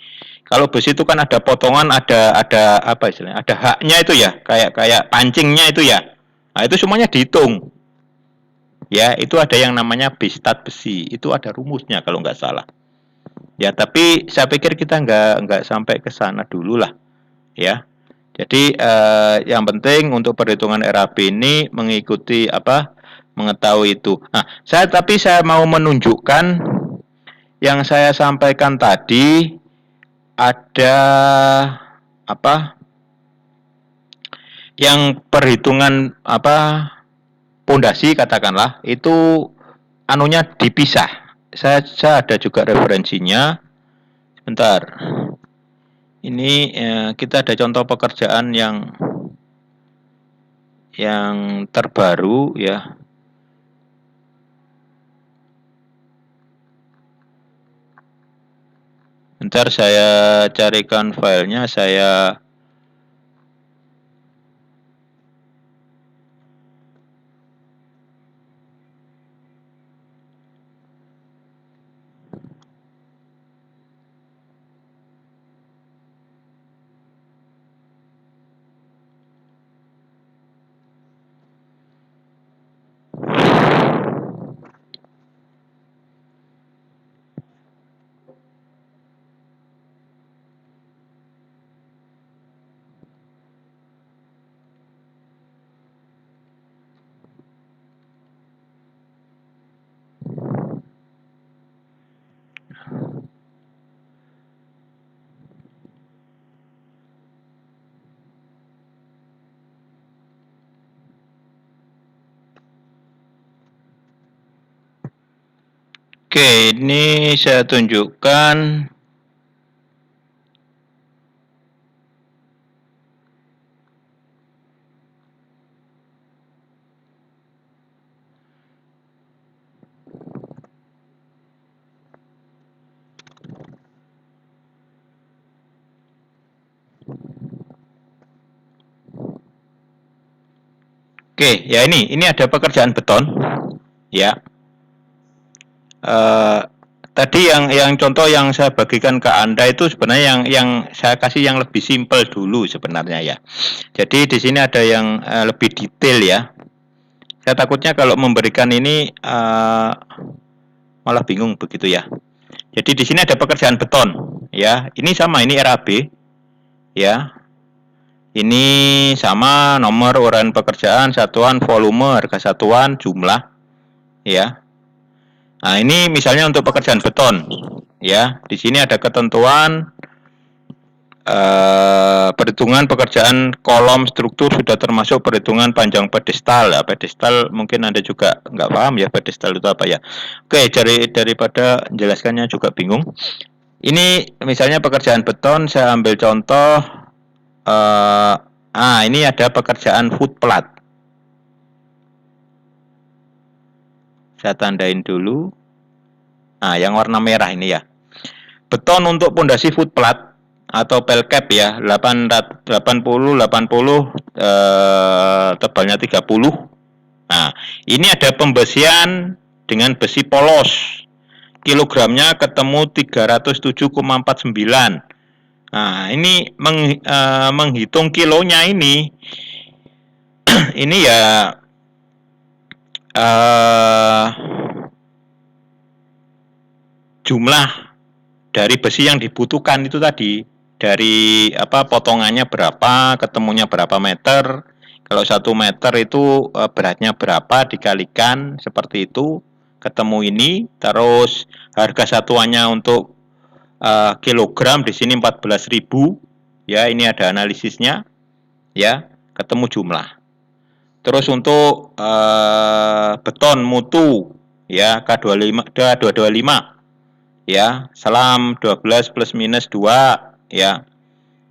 Kalau besi itu kan ada potongan, ada apa istilahnya? Ada haknya itu ya, kayak pancingnya itu ya. Nah, itu semuanya dihitung. Ya, itu ada yang namanya bistat besi. Itu ada rumusnya kalau nggak salah. Ya, tapi saya pikir kita nggak sampai ke sana dulu lah, ya. Jadi yang penting untuk perhitungan RAB ini mengikuti mengetahui itu. Nah, saya mau menunjukkan yang saya sampaikan tadi ada apa? Yang perhitungan pondasi katakanlah itu anunya dipisah. Saya ada juga referensinya. Sebentar. Ini kita ada contoh pekerjaan yang terbaru ya. Bentar saya carikan filenya, saya oke, ini saya tunjukkan. Oke, ya ini ada pekerjaan beton, ya. Tadi yang contoh yang saya bagikan ke Anda itu sebenarnya yang saya kasih yang lebih simpel dulu sebenarnya ya. Jadi di sini ada yang lebih detail ya. Saya takutnya kalau memberikan ini malah bingung begitu ya. Jadi di sini ada pekerjaan beton ya. Ini sama, ini RAB ya. Ini sama nomor uraian pekerjaan, satuan volume, harga satuan, jumlah ya. Nah, ini misalnya untuk pekerjaan beton ya. Di sini ada ketentuan perhitungan pekerjaan kolom struktur sudah termasuk perhitungan panjang pedestal ya. Pedestal mungkin Anda juga nggak paham ya, pedestal itu apa ya. Oke, daripada menjelaskannya juga bingung. Ini misalnya pekerjaan beton, saya ambil contoh ini ada pekerjaan footplat. Saya tandain dulu. Nah, yang warna merah ini ya. Beton untuk pondasi footplat atau pelcap ya, 80 tebalnya 30. Nah, ini ada pembesian dengan besi polos. Kilogramnya ketemu 307,49. Nah, ini menghitung kilonya ini ini ya jumlah dari besi yang dibutuhkan itu tadi, dari potongannya berapa, ketemunya berapa meter. Kalau 1 meter itu beratnya berapa dikalikan seperti itu, ketemu ini. Terus harga satuannya untuk kilogram di sini 14.000 ya, ini ada analisisnya ya, ketemu jumlah. Terus untuk beton mutu ya, K225 ya, selam 12 plus minus 2 ya,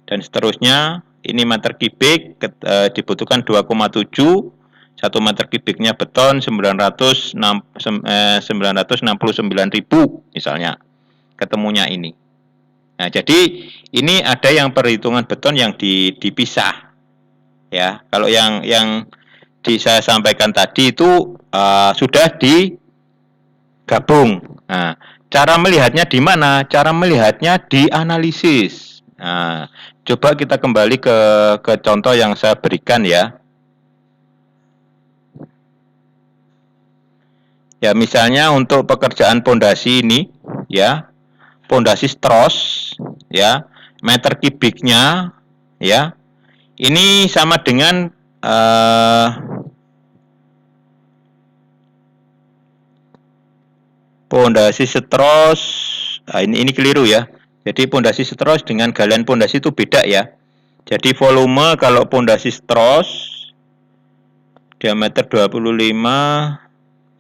dan seterusnya. Ini meter kubik dibutuhkan 2,7, 1 meter kubiknya beton 969.000 misalnya, ketemunya ini. Nah, jadi ini ada yang perhitungan beton yang dipisah ya. Kalau yang saya sampaikan tadi itu sudah digabung. Nah, cara melihatnya di mana? Cara melihatnya di analisis. Nah, coba kita kembali ke contoh yang saya berikan ya. Ya, misalnya untuk pekerjaan pondasi ini ya, pondasi stros ya, meter kubiknya ya, ini sama dengan pondasi stros. Nah, ini keliru ya. Jadi pondasi stros dengan galian pondasi itu beda ya. Jadi volume kalau pondasi stros diameter 25,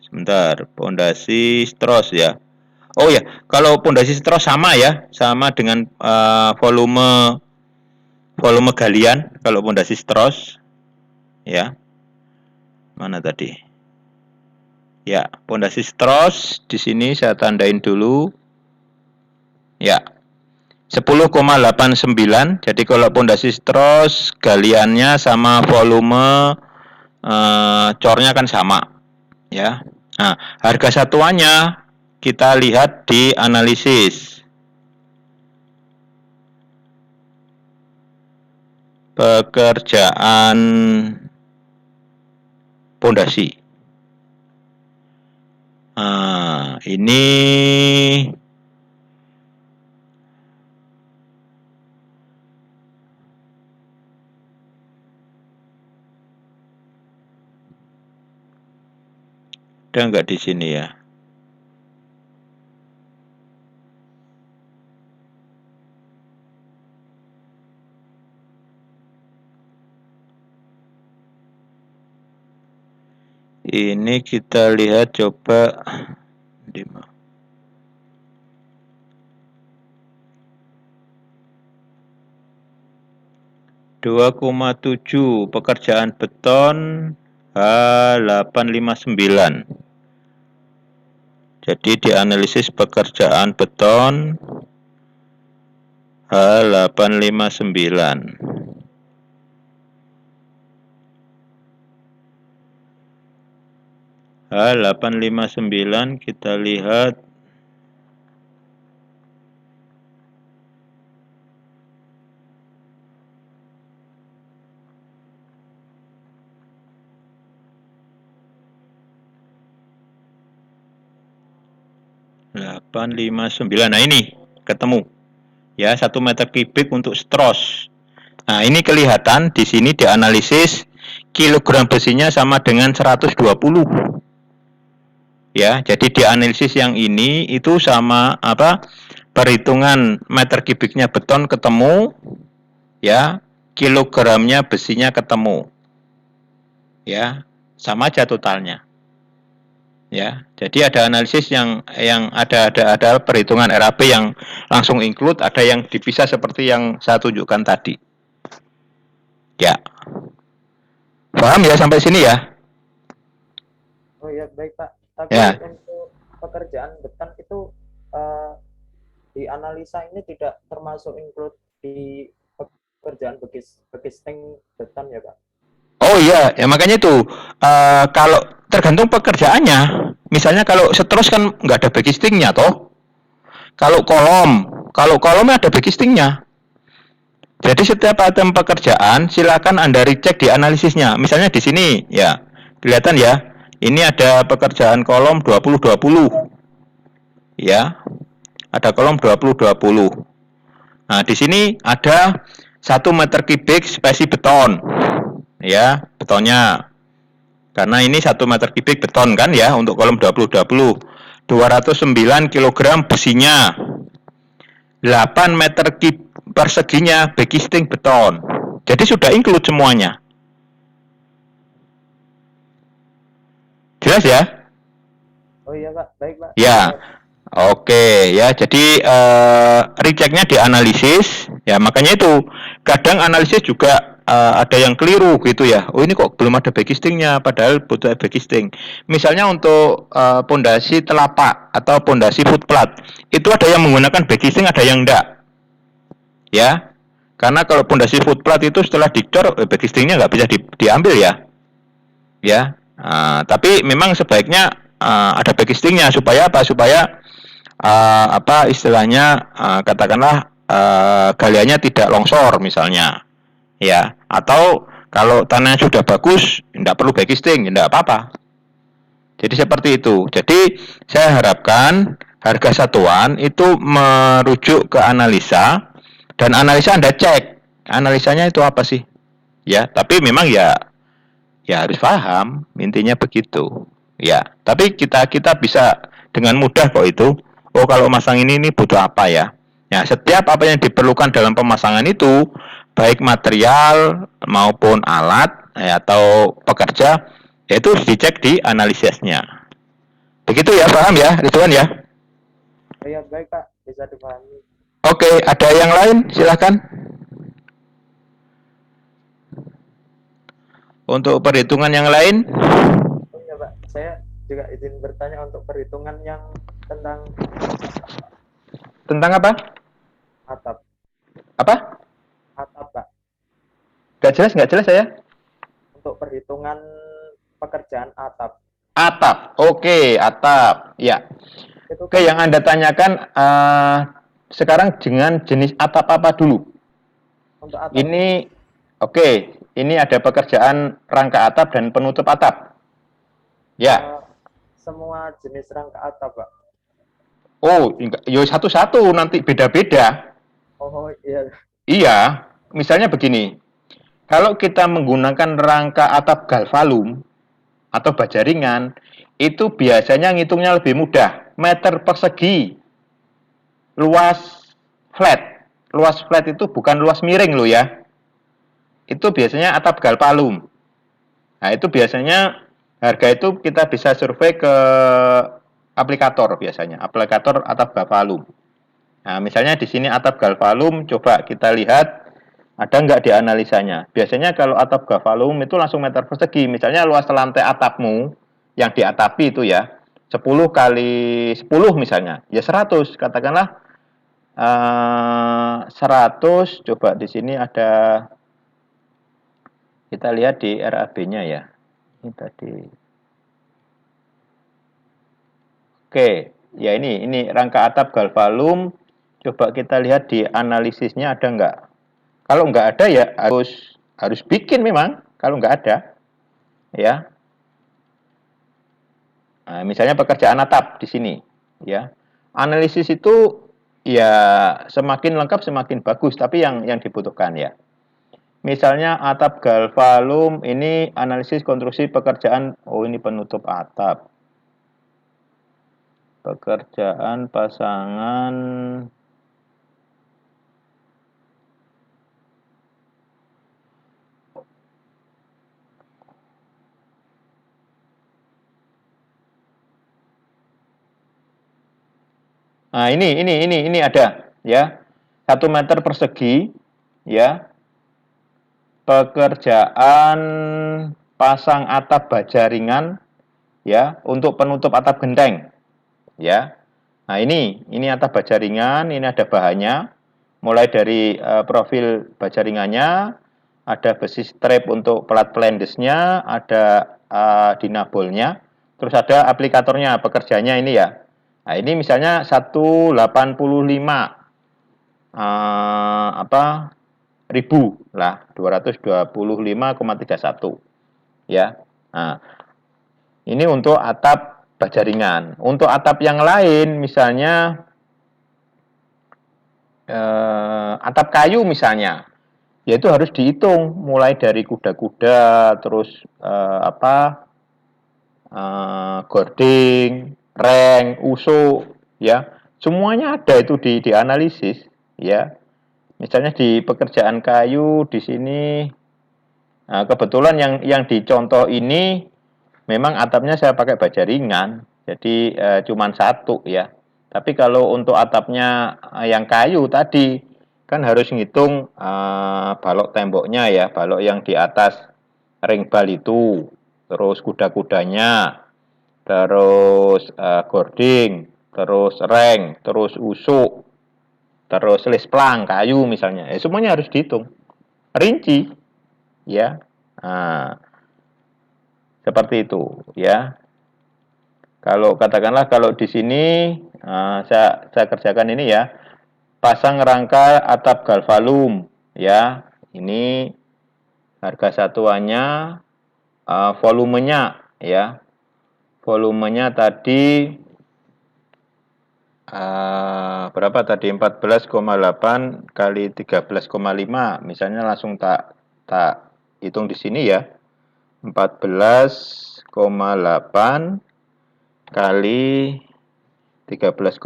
sebentar, pondasi stros ya. Oh ya, kalau pondasi stros sama ya, sama dengan volume galian kalau pondasi stros ya. Mana tadi? Ya, pondasi stros di sini saya tandain dulu. Ya. 10,89. Jadi kalau pondasi stros galiannya sama volume cornya kan sama ya. Nah, harga satuannya kita lihat di analisis. Pekerjaan pondasi. Nah, ini ada nggak di sini ya? Ini kita lihat coba 2,7 pekerjaan beton H859. Jadi dianalisis pekerjaan beton H859. H859 kita lihat. Nah ini ketemu ya 1 meter kubik untuk stros. Nah ini kelihatan di sini dianalisis kilogram besinya sama dengan 120 ya. Jadi dianalisis yang ini itu sama perhitungan meter kubiknya beton ketemu ya, kilogramnya besinya ketemu ya, sama aja totalnya. Ya, jadi ada analisis yang ada perhitungan RAB yang langsung include, ada yang dipisah seperti yang saya tunjukkan tadi. Ya, paham ya sampai sini ya? Oh ya baik Pak. Tapi Ya. untuk pekerjaan beton itu di analisa ini tidak termasuk include di pekerjaan bekisting beton ya Pak? Oh iya, ya makanya itu kalau tergantung pekerjaannya. Misalnya kalau setros kan nggak ada backistingnya toh. Kalau kolomnya ada backistingnya. Jadi setiap item pekerjaan silakan Anda recheck di analisisnya. Misalnya di sini ya, kelihatan ya. Ini ada pekerjaan kolom 20-20. Ya. Ada kolom 20-20. Nah, di sini ada 1 meter kubik spesi beton. Ya, betonnya. Karena ini 1 meter kubik beton kan ya untuk kolom 20-20. 209 kg besinya. 8 meter perseginya backisting beton. Jadi sudah include semuanya. Jelas ya? Oh iya Pak, baik Pak. Ya. Oke ya, jadi rechecknya dianalisis ya, makanya itu kadang analisis juga ada yang keliru gitu ya. Oh ini kok belum ada backistingnya, padahal butuh backisting. Misalnya untuk pondasi telapak atau pondasi footplat itu ada yang menggunakan backisting, ada yang enggak. Ya, karena kalau pondasi footplat itu setelah dicor backistingnya nggak bisa diambil ya. Ya, tapi memang sebaiknya ada backistingnya supaya apa? Supaya istilahnya katakanlah galiannya tidak longsor misalnya ya, atau kalau tanahnya sudah bagus tidak perlu backisting, tidak apa-apa. Jadi seperti itu. Jadi saya harapkan harga satuan itu merujuk ke analisa, dan analisa Anda cek analisanya itu apa sih ya. Tapi memang ya harus paham, intinya begitu ya. Tapi kita bisa dengan mudah kok itu. Oh kalau masang ini butuh apa ya? Ya setiap apa yang diperlukan dalam pemasangan itu, baik material maupun alat ya, atau pekerja, itu harus dicek di analisisnya. Begitu ya, paham ya, Ridwan ya? Oh ya baik Pak, bisa dipahami. Oke, ada yang lain? Silakan. Untuk perhitungan yang lain? Oh ya Pak, saya juga izin bertanya untuk perhitungan yang tentang Tentang apa? atap. Apa? Atap Pak. Nggak jelas saya. Untuk perhitungan pekerjaan atap. Atap, oke, atap, ya. Itu Oke, yang Anda tanyakan sekarang dengan jenis atap apa dulu? untuk atap. Ini, oke, ini ada pekerjaan rangka atap dan penutup atap. Ya. Semua jenis rangka atap Pak. Oh, yo satu-satu nanti beda-beda. Oh iya. Iya, misalnya begini. Kalau kita menggunakan rangka atap galvalum atau baja ringan, itu biasanya ngitungnya lebih mudah. Meter persegi luas flat. Luas flat itu bukan luas miring loh ya. Itu biasanya atap galvalum. Nah, itu biasanya harga itu kita bisa survei ke aplikator biasanya. Aplikator atap galvalum. Nah, misalnya di sini atap galvalum, coba kita lihat ada nggak di analisanya. Biasanya kalau atap galvalum itu langsung meter persegi. Misalnya luas lantai atapmu yang diatapi itu ya 10 kali 10 misalnya, ya 100 katakanlah 100. Coba di sini ada, kita lihat di RAB-nya ya. Ini tadi Oke, ya ini rangka atap galvalum. Coba kita lihat di analisisnya ada nggak? Kalau nggak ada ya harus bikin memang. Kalau nggak ada, ya. Nah, misalnya pekerjaan atap di sini, ya. Analisis itu ya semakin lengkap semakin bagus, tapi yang dibutuhkan ya. Misalnya atap galvalum, ini analisis konstruksi pekerjaan. Oh, ini penutup atap. Pekerjaan pasangan Nah, ini ada ya. 1 meter persegi ya. Pekerjaan pasang atap baja ringan ya untuk penutup atap genteng ya. Nah, ini atap baja ringan, ini ada bahannya. Mulai dari profil baja ringannya, ada besi strap untuk pelat plendesnya, ada dinabolnya, terus ada aplikatornya, pekerjanya ini ya. Nah, ini misalnya 185 ribu lah, 225,31 ya. Nah, ini untuk atap baja ringan. Untuk atap yang lain misalnya atap kayu misalnya, yaitu harus dihitung mulai dari kuda-kuda, terus gording, reng, usuk, ya, semuanya ada itu dianalisis, ya. Misalnya di pekerjaan kayu di sini, nah, kebetulan yang dicontoh ini memang atapnya saya pakai baja ringan, jadi cuman satu ya. Tapi kalau untuk atapnya yang kayu tadi kan harus ngitung balok temboknya ya, balok yang di atas ring bal itu, terus kuda-kudanya, terus gording, terus reng, terus usuk, terus lisplang kayu misalnya. Semuanya harus dihitung, rinci ya. Nah, seperti itu ya. Kalau katakanlah kalau di sini saya kerjakan ini ya, pasang rangka atap galvalum ya. Ini harga satuannya, volumenya ya. Volumenya tadi berapa tadi? 14,8 kali 13,5. Misalnya langsung tak hitung di sini ya. 14,8 kali 13,5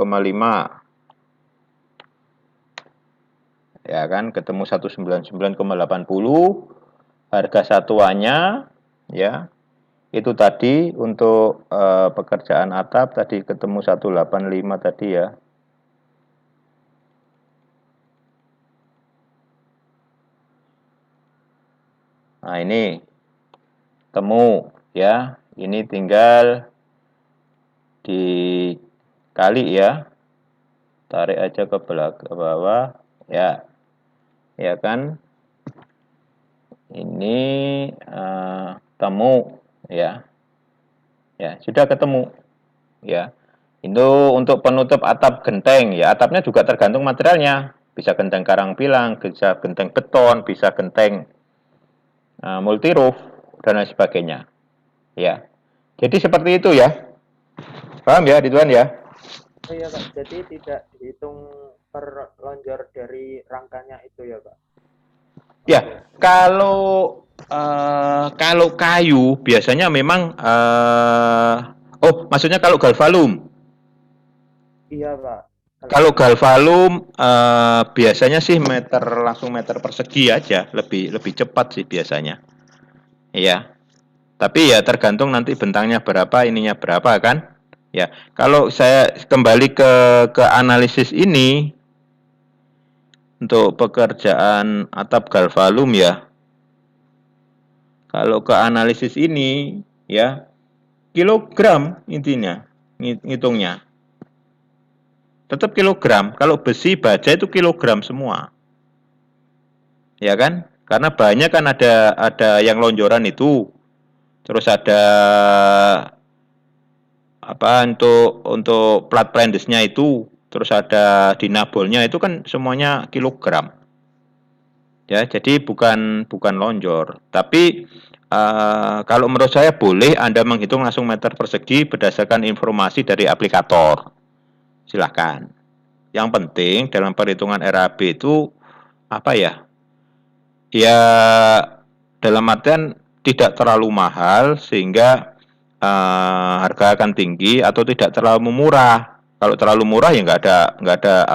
ya kan, ketemu 199,80. Harga satuannya ya itu tadi untuk pekerjaan atap tadi ketemu 185 tadi ya. Nah, ini temu ya, ini tinggal dikali ya, tarik aja ke belakang ke bawah ya, ya kan, ini temu ya, ya sudah ketemu ya. Itu untuk penutup atap genteng ya, atapnya juga tergantung materialnya, bisa genteng karang pilang, bisa genteng beton, bisa genteng multi roof dan lain sebagainya ya. Jadi seperti itu ya. Paham ya, Ridwan ya? Oh iya Kak, jadi tidak dihitung per lonjor dari rangkanya itu ya Kak? Ya, kalau kayu biasanya memang maksudnya kalau galvalum. Iya Kak. Kalau galvalum biasanya sih langsung meter persegi aja, lebih cepat sih biasanya. Iya. Tapi ya tergantung nanti bentangnya berapa, ininya berapa kan? Ya, kalau saya kembali ke analisis ini untuk pekerjaan atap galvalum ya. Kalau ke analisis ini ya, kilogram intinya ngitungnya. Tetap kilogram. Kalau besi baja itu kilogram semua. Ya kan? Karena banyak kan ada yang lonjoran itu. Terus ada untuk plat prendesnya itu, terus ada dinabolnya itu kan semuanya kilogram. Ya, jadi bukan lonjor. Tapi kalau menurut saya boleh Anda menghitung langsung meter persegi berdasarkan informasi dari aplikator. Silahkan. Yang penting dalam perhitungan RAB itu apa ya? Ya dalam artian tidak terlalu mahal sehingga harga akan tinggi atau tidak terlalu murah. Kalau terlalu murah ya nggak ada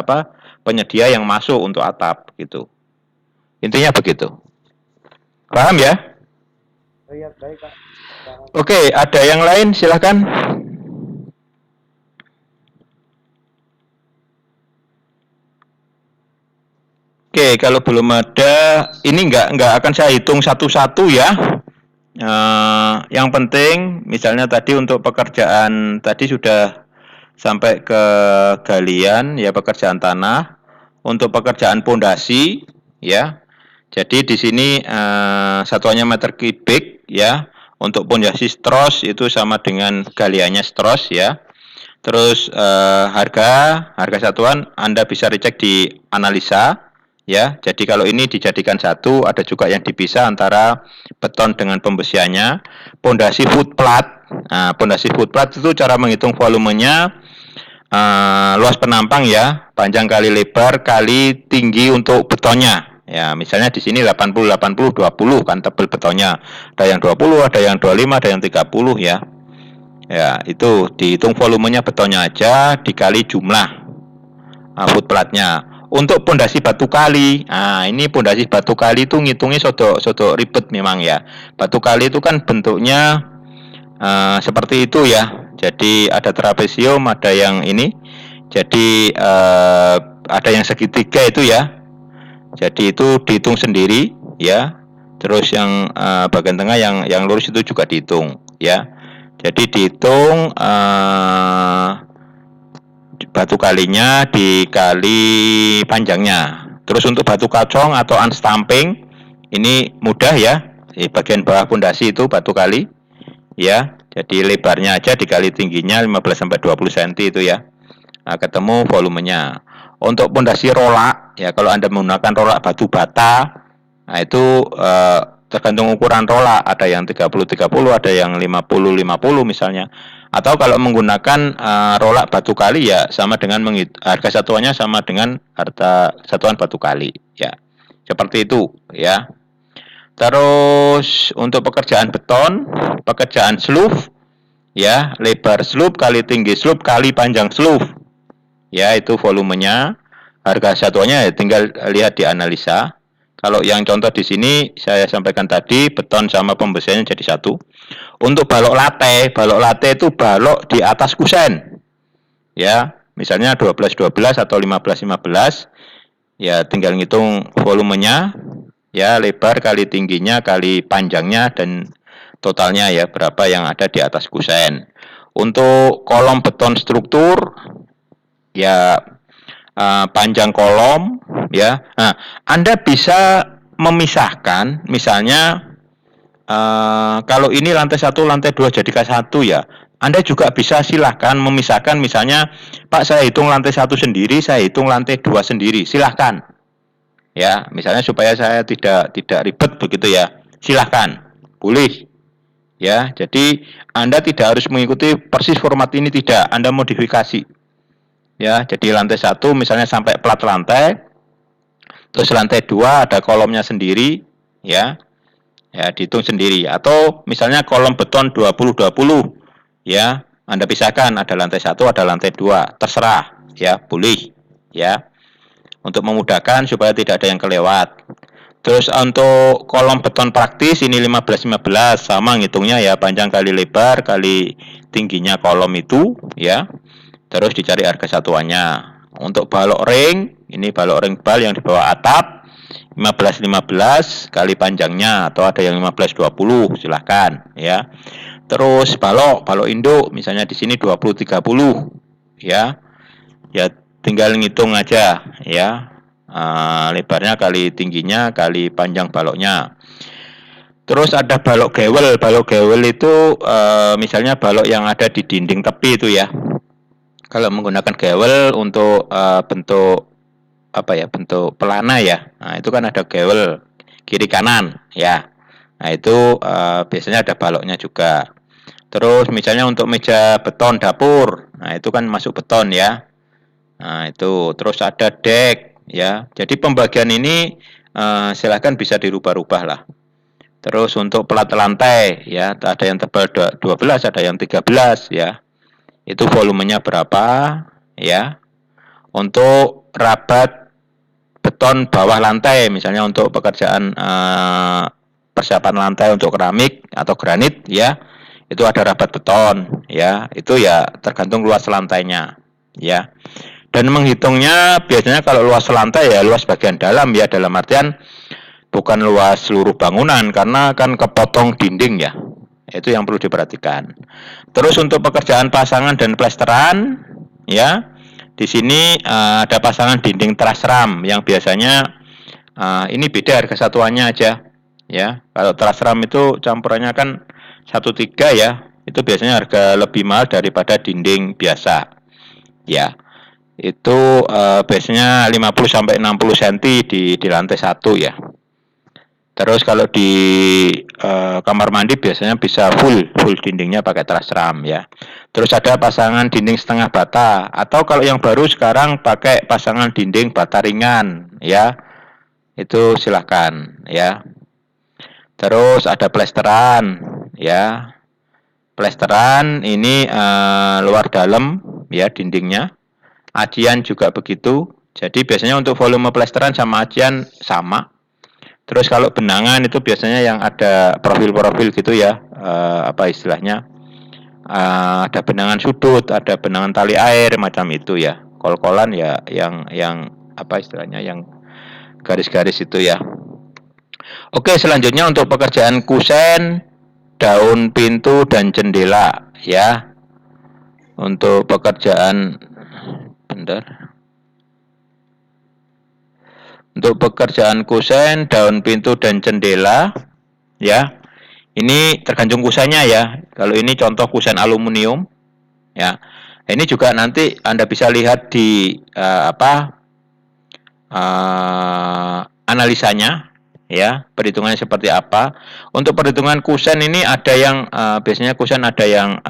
penyedia yang masuk untuk atap gitu. Intinya begitu. Paham ya? Oh iya, baik Kak. Oke, ada yang lain silahkan. Oke, kalau belum ada, ini nggak akan saya hitung satu-satu ya. Yang penting, misalnya tadi untuk pekerjaan tadi sudah sampai ke galian ya, pekerjaan tanah. Untuk pekerjaan pondasi ya. Jadi di sini satuannya meter kubik ya. Untuk pondasi stros itu sama dengan galiannya stros ya. Terus harga satuan Anda bisa dicek di analisa ya. Jadi kalau ini dijadikan satu, ada juga yang dipisah antara beton dengan pembesiannya. Pondasi footplat. Nah, pondasi footplat itu cara menghitung volumenya luas penampang ya, panjang kali lebar kali tinggi untuk betonnya. Ya, misalnya di sini 80 80 20 kan tebel betonnya. Ada yang 20, ada yang 25, ada yang 30 ya. Ya, itu dihitung volumenya betonnya aja dikali jumlah footplatnya. Untuk pondasi batu kali, nah ini pondasi batu kali itu ngitungnya sodok ribet memang ya. Batu kali itu kan bentuknya seperti itu ya. Jadi ada trapesium, ada yang ini. Jadi ada yang segitiga itu ya. Jadi itu dihitung sendiri ya. Terus yang bagian tengah yang lurus itu juga dihitung ya. Jadi dihitung batu kalinya dikali panjangnya. Terus untuk batu kacong atau unstamping ini mudah ya. Di bagian bawah pondasi itu batu kali ya. Jadi lebarnya aja dikali tingginya 15 sampai 20 cm itu ya. Nah, ketemu volumenya. Untuk pondasi rolak ya, kalau Anda menggunakan rolak batu bata, nah itu tergantung ukuran rolak, ada yang 30-30, ada yang 50-50 misalnya. Atau kalau menggunakan rolak batu kali ya sama dengan harga satuannya sama dengan harga satuan batu kali ya. Seperti itu ya. Terus untuk pekerjaan beton, pekerjaan sloop ya, lebar sloop kali tinggi sloop kali panjang sloop. Ya, itu volumenya. Harga satuannya ya tinggal lihat di analisa. Kalau yang contoh di sini saya sampaikan tadi beton sama pembesiannya jadi satu. Untuk balok late itu balok di atas kusen. Ya, misalnya 12-12 atau 15-15. Ya, tinggal ngitung volumenya. Ya, lebar kali tingginya kali panjangnya dan totalnya ya berapa yang ada di atas kusen. Untuk kolom beton struktur ya panjang kolom ya. Nah, Anda bisa memisahkan misalnya kalau ini lantai 1, lantai 2 jadikan satu ya. Anda juga bisa silahkan memisahkan misalnya Pak saya hitung lantai 1 sendiri, saya hitung lantai 2 sendiri. Silahkan. Ya, misalnya supaya saya tidak ribet begitu ya. Silahkan. Boleh. Ya, jadi Anda tidak harus mengikuti persis format ini, tidak. Anda modifikasi. Ya, jadi lantai 1 misalnya sampai plat lantai. Terus lantai 2 ada kolomnya sendiri, ya. Ya, dihitung sendiri atau misalnya kolom beton 20-20. Ya, Anda pisahkan ada lantai 1, ada lantai 2. Terserah, ya, boleh. Ya. Untuk memudahkan supaya tidak ada yang kelewat. Terus untuk kolom beton praktis ini 15-15 sama ngitungnya ya, panjang kali lebar kali tingginya kolom itu ya. Terus dicari harga satuannya. Untuk balok ring, ini balok ring bal yang di bawah atap 15-15 kali panjangnya atau ada yang 15-20 silahkan ya. Terus balok induk misalnya di sini 20-30 ya. Ya tinggal ngitung aja ya, lebarnya kali tingginya kali panjang baloknya. Terus ada balok gewel. Balok gewel itu misalnya balok yang ada di dinding tepi itu ya. Kalau menggunakan gewel untuk bentuk apa ya, bentuk pelana ya. Nah, itu kan ada gewel kiri kanan ya. Nah, itu biasanya ada baloknya juga. Terus misalnya untuk meja beton dapur. Nah, itu kan masuk beton ya. Nah, itu terus ada deck ya. Jadi pembagian ini silahkan bisa dirubah-rubah lah. Terus untuk pelat lantai ya, ada yang tebal 12, ada yang 13 ya. Itu volumenya berapa ya. Untuk rabat beton bawah lantai misalnya untuk pekerjaan persiapan lantai untuk keramik atau granit ya. Itu ada rabat beton ya. Itu ya tergantung luas lantainya ya. Dan menghitungnya biasanya kalau luas lantai ya luas bagian dalam ya, dalam artian bukan luas seluruh bangunan karena kan kepotong dinding ya. Itu yang perlu diperhatikan. Terus untuk pekerjaan pasangan dan plesteran ya, di sini ada pasangan dinding teras ram yang biasanya ini beda harga satuannya aja ya. Kalau teras ram itu campurannya kan 1,3 ya. Itu biasanya harga lebih mahal daripada dinding biasa. Ya. Itu biasanya 50 sampai 60 cm di lantai 1 ya. Terus kalau di kamar mandi biasanya bisa full dindingnya pakai teras ram ya. Terus ada pasangan dinding setengah bata atau kalau yang baru sekarang pakai pasangan dinding bata ringan ya. Itu silakan ya. Terus ada plesteran ya. Plesteran ini luar dalam ya dindingnya. Acian juga begitu. Jadi biasanya untuk volume plesteran sama acian sama. Terus kalau benangan itu biasanya yang ada profil-profil gitu ya, apa istilahnya, ada benangan sudut, ada benangan tali air macam itu ya. Kol-kolan ya yang apa istilahnya, yang garis-garis itu ya. Oke, selanjutnya untuk pekerjaan kusen, daun pintu dan jendela ya. Untuk pekerjaan bentar. Untuk pekerjaan kusen, daun pintu dan jendela ya. Ini tergantung kusennya ya. Kalau ini contoh kusen aluminium ya. Ini juga nanti Anda bisa lihat di analisanya ya, perhitungannya seperti apa. Untuk perhitungan kusen ini ada yang biasanya kusen ada yang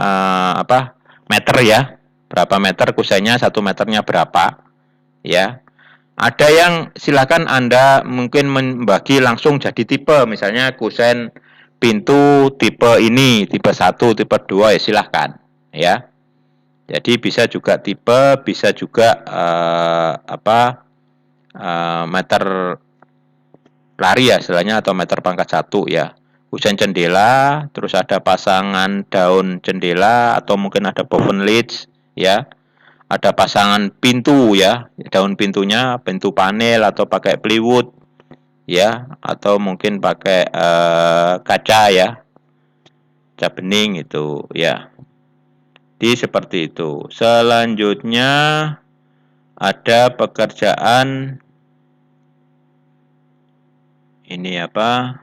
meter ya. Berapa meter kusennya, 1 meternya berapa ya. Ada yang silakan Anda mungkin membagi langsung jadi tipe, misalnya kusen pintu tipe ini, tipe 1, tipe 2 ya silahkan ya. Jadi bisa juga tipe, bisa juga meter lari ya istilahnya, atau meter pangkat 1 ya. Kusen jendela, terus ada pasangan daun jendela atau mungkin ada boven lids ya. Ada pasangan pintu ya, daun pintunya pintu panel atau pakai plywood ya, atau mungkin pakai kaca ya, kaca bening itu ya. Jadi seperti itu. Selanjutnya ada pekerjaan ini apa?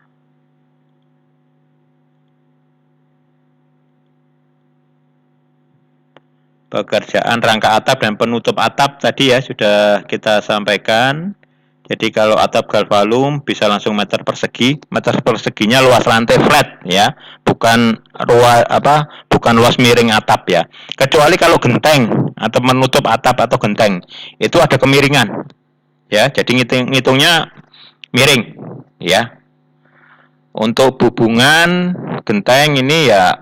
Pekerjaan rangka atap dan penutup atap tadi ya sudah kita sampaikan. Jadi kalau atap galvalum bisa langsung meter persegi. Meter perseginya luas lantai flat ya, bukan bukan luas miring atap ya. Kecuali kalau genteng atau menutup atap atau genteng itu ada kemiringan ya. Jadi ngitungnya miring ya. Untuk hubungan genteng ini ya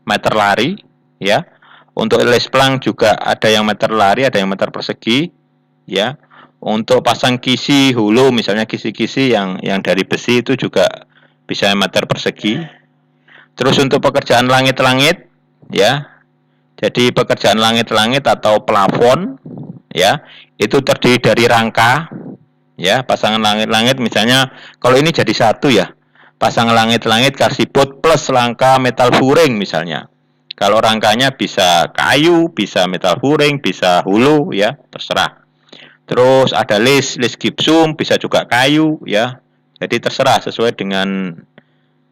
meter lari ya. Untuk lesplang juga ada yang meter lari, ada yang meter persegi ya. Untuk pasang kisi hulu misalnya kisi-kisi yang dari besi itu juga bisa meter persegi. Terus untuk pekerjaan langit-langit ya. Jadi pekerjaan langit-langit atau plafon ya, itu terdiri dari rangka ya, pasangan langit-langit misalnya kalau ini jadi satu ya. Pasangan langit-langit karsiput plus rangka metal furing misalnya. Kalau rangkanya bisa kayu, bisa metal furing, bisa hulu ya, terserah. Terus ada list gipsum, bisa juga kayu ya. Jadi terserah sesuai dengan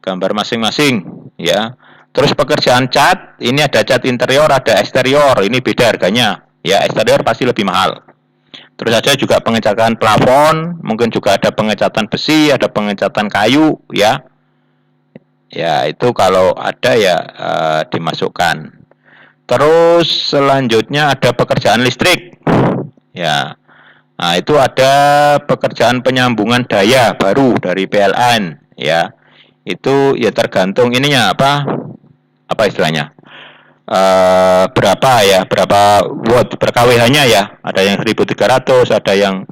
gambar masing-masing, ya. Terus pekerjaan cat, ini ada cat interior, ada eksterior, ini beda harganya. Ya, eksterior pasti lebih mahal. Terus ada juga pengecatan plafon, mungkin juga ada pengecatan besi, ada pengecatan kayu, ya. Ya, itu kalau ada ya dimasukkan. Terus selanjutnya ada pekerjaan listrik. Ya. Nah, itu ada pekerjaan penyambungan daya baru dari PLN, ya. Itu ya tergantung ininya apa istilahnya, berapa watt per kWh-nya ya, ada yang 1300, ada yang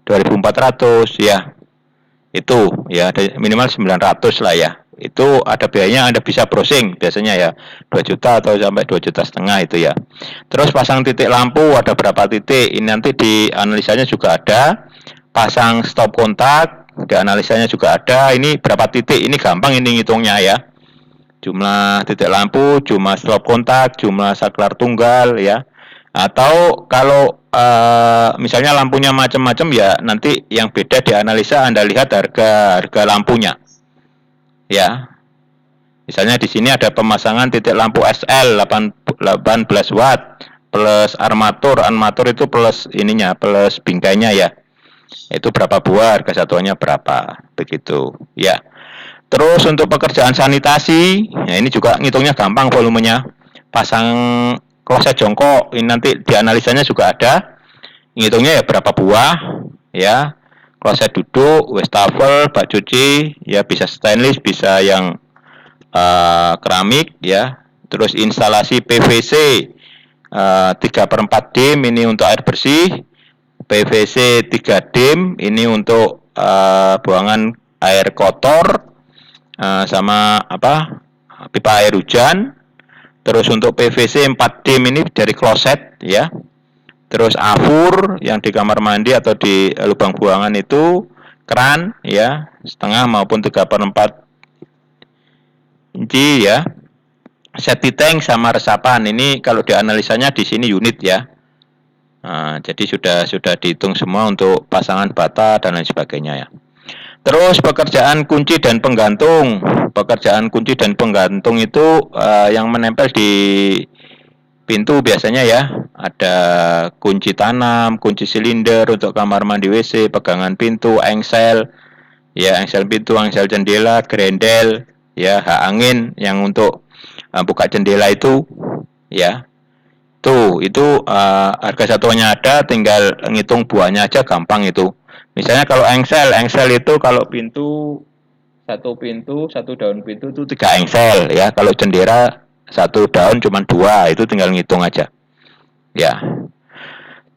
2400 ya, itu ya ada minimal 900 lah ya, itu ada biayanya, Anda bisa browsing biasanya ya 2 juta atau sampai 2,5 juta itu ya. Terus pasang titik lampu ada berapa titik, ini nanti di analisanya juga ada. Pasang stop kontak, di analisanya juga ada, ini berapa titik, ini gampang ini ngitungnya ya. Jumlah titik lampu, jumlah stop kontak, jumlah saklar tunggal ya. Atau kalau misalnya lampunya macam-macam ya, nanti yang beda di analisa Anda lihat harga lampunya. Ya. Misalnya di sini ada pemasangan titik lampu SL 18 watt plus armatur itu plus ininya, plus bingkainya ya. Itu berapa buah, harga satuannya berapa, begitu ya. Terus untuk pekerjaan sanitasi, ya ini juga ngitungnya gampang volumenya. Pasang kloset jongkok, ini nanti di analisanya juga ada. Ngitungnya ya berapa buah, ya. Kloset duduk, wastafel, bak cuci, ya bisa stainless, bisa yang keramik, ya. Terus instalasi PVC 3/4 dim, ini untuk air bersih. PVC 3 dim, ini untuk buangan air kotor. Sama pipa air hujan. Terus untuk PVC 4 dim ini dari kloset ya. Terus afur yang di kamar mandi atau di lubang buangan itu keran ya, setengah maupun 3/4 inci ya. Septic tank sama resapan ini kalau dianalisanya di sini unit ya. Jadi sudah dihitung semua untuk pasangan bata dan lain sebagainya ya. Terus pekerjaan kunci dan penggantung. Pekerjaan kunci dan penggantung itu yang menempel di pintu biasanya ya. Ada kunci tanam, kunci silinder untuk kamar mandi WC, pegangan pintu, engsel, ya engsel pintu, engsel jendela, grendel, ya hak angin yang untuk buka jendela itu, ya. Itu harga satuannya ada, tinggal ngitung buahnya aja gampang itu. Misalnya kalau engsel itu kalau satu daun pintu itu 3 engsel ya. Kalau jendela 1 daun cuma 2, itu tinggal ngitung aja. Ya.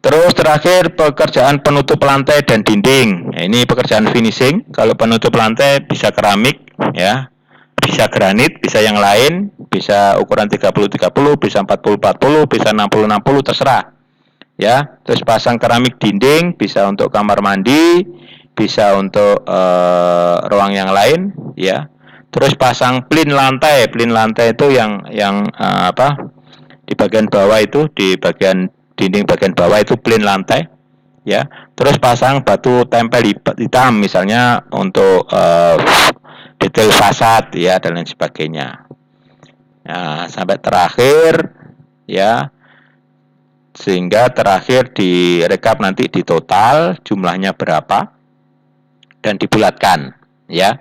Terus terakhir pekerjaan penutup lantai dan dinding. Nah, ini pekerjaan finishing. Kalau penutup lantai bisa keramik ya. Bisa granit, bisa yang lain, bisa ukuran 30-30, bisa 40-40, bisa 60-60, terserah. Ya, terus pasang keramik dinding, bisa untuk kamar mandi, bisa untuk ruang yang lain, ya. Terus pasang plin lantai itu yang di bagian bawah itu, di bagian dinding bagian bawah itu plin lantai, ya. Terus pasang batu tempel hitam, misalnya untuk detail fasad, ya dan lain sebagainya. Nah, sampai terakhir, ya. Sehingga terakhir direkap nanti di total jumlahnya berapa dan dibulatkan ya.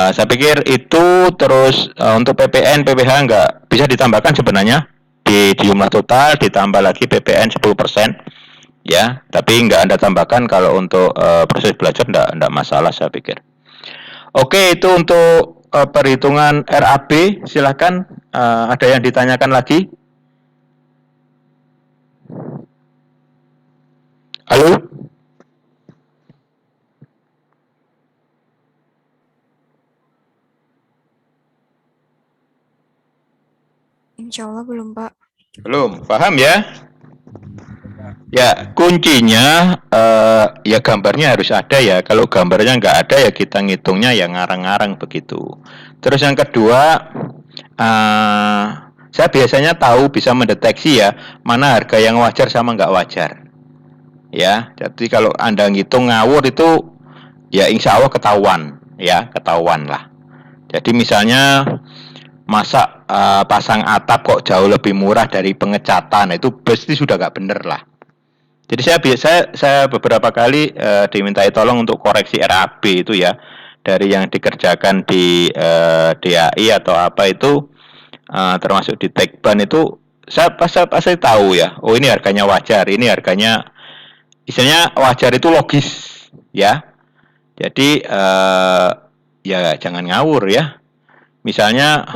Saya pikir itu. Terus untuk PPN PPH nggak bisa ditambahkan sebenarnya di jumlah total, ditambah lagi PPN 10% ya, tapi nggak Anda tambahkan kalau untuk proses belajar nggak masalah saya pikir. Oke, itu untuk perhitungan RAB. Silakan, ada yang ditanyakan lagi? Halo? Insya Allah belum, Pak. Belum, paham ya? Ya, kuncinya ya gambarnya harus ada ya. Kalau gambarnya nggak ada ya kita ngitungnya ya ngarang-ngarang begitu. Terus yang kedua, saya biasanya bisa mendeteksi ya mana harga yang wajar sama nggak wajar. Ya, jadi kalau Anda ngitung ngawur itu ya insya Allah ketahuan lah. Jadi misalnya masa pasang atap kok jauh lebih murah dari pengecatan, itu pasti sudah nggak bener lah. Jadi saya beberapa kali dimintai tolong untuk koreksi RAB itu ya, dari yang dikerjakan di DAI atau apa itu, termasuk di Tekban itu saya tahu ya, oh ini harganya wajar, ini harganya istilahnya wajar itu logis ya. Jadi ya jangan ngawur ya. Misalnya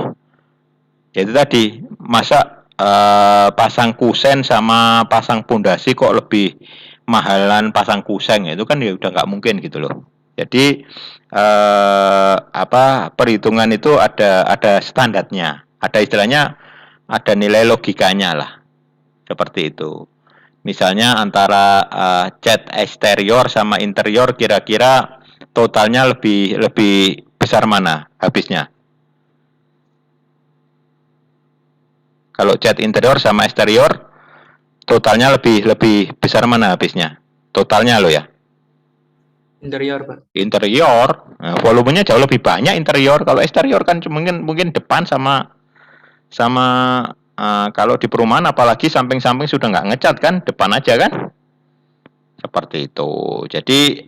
ya itu tadi, masa pasang kusen sama pasang pondasi kok lebih mahalan pasang kusen, itu kan ya udah nggak mungkin gitu loh. Jadi perhitungan itu ada standarnya, ada istilahnya, ada nilai logikanya lah, seperti itu. Misalnya antara cat eksterior sama interior, kira-kira totalnya lebih besar mana habisnya? Kalau cat interior sama eksterior, totalnya lebih besar mana habisnya? Totalnya lo ya? Interior, Pak. Interior, nah, volumenya jauh lebih banyak interior. Kalau eksterior kan mungkin depan sama kalau di perumahan apalagi samping-samping sudah nggak ngecat kan, depan aja kan? Seperti itu. Jadi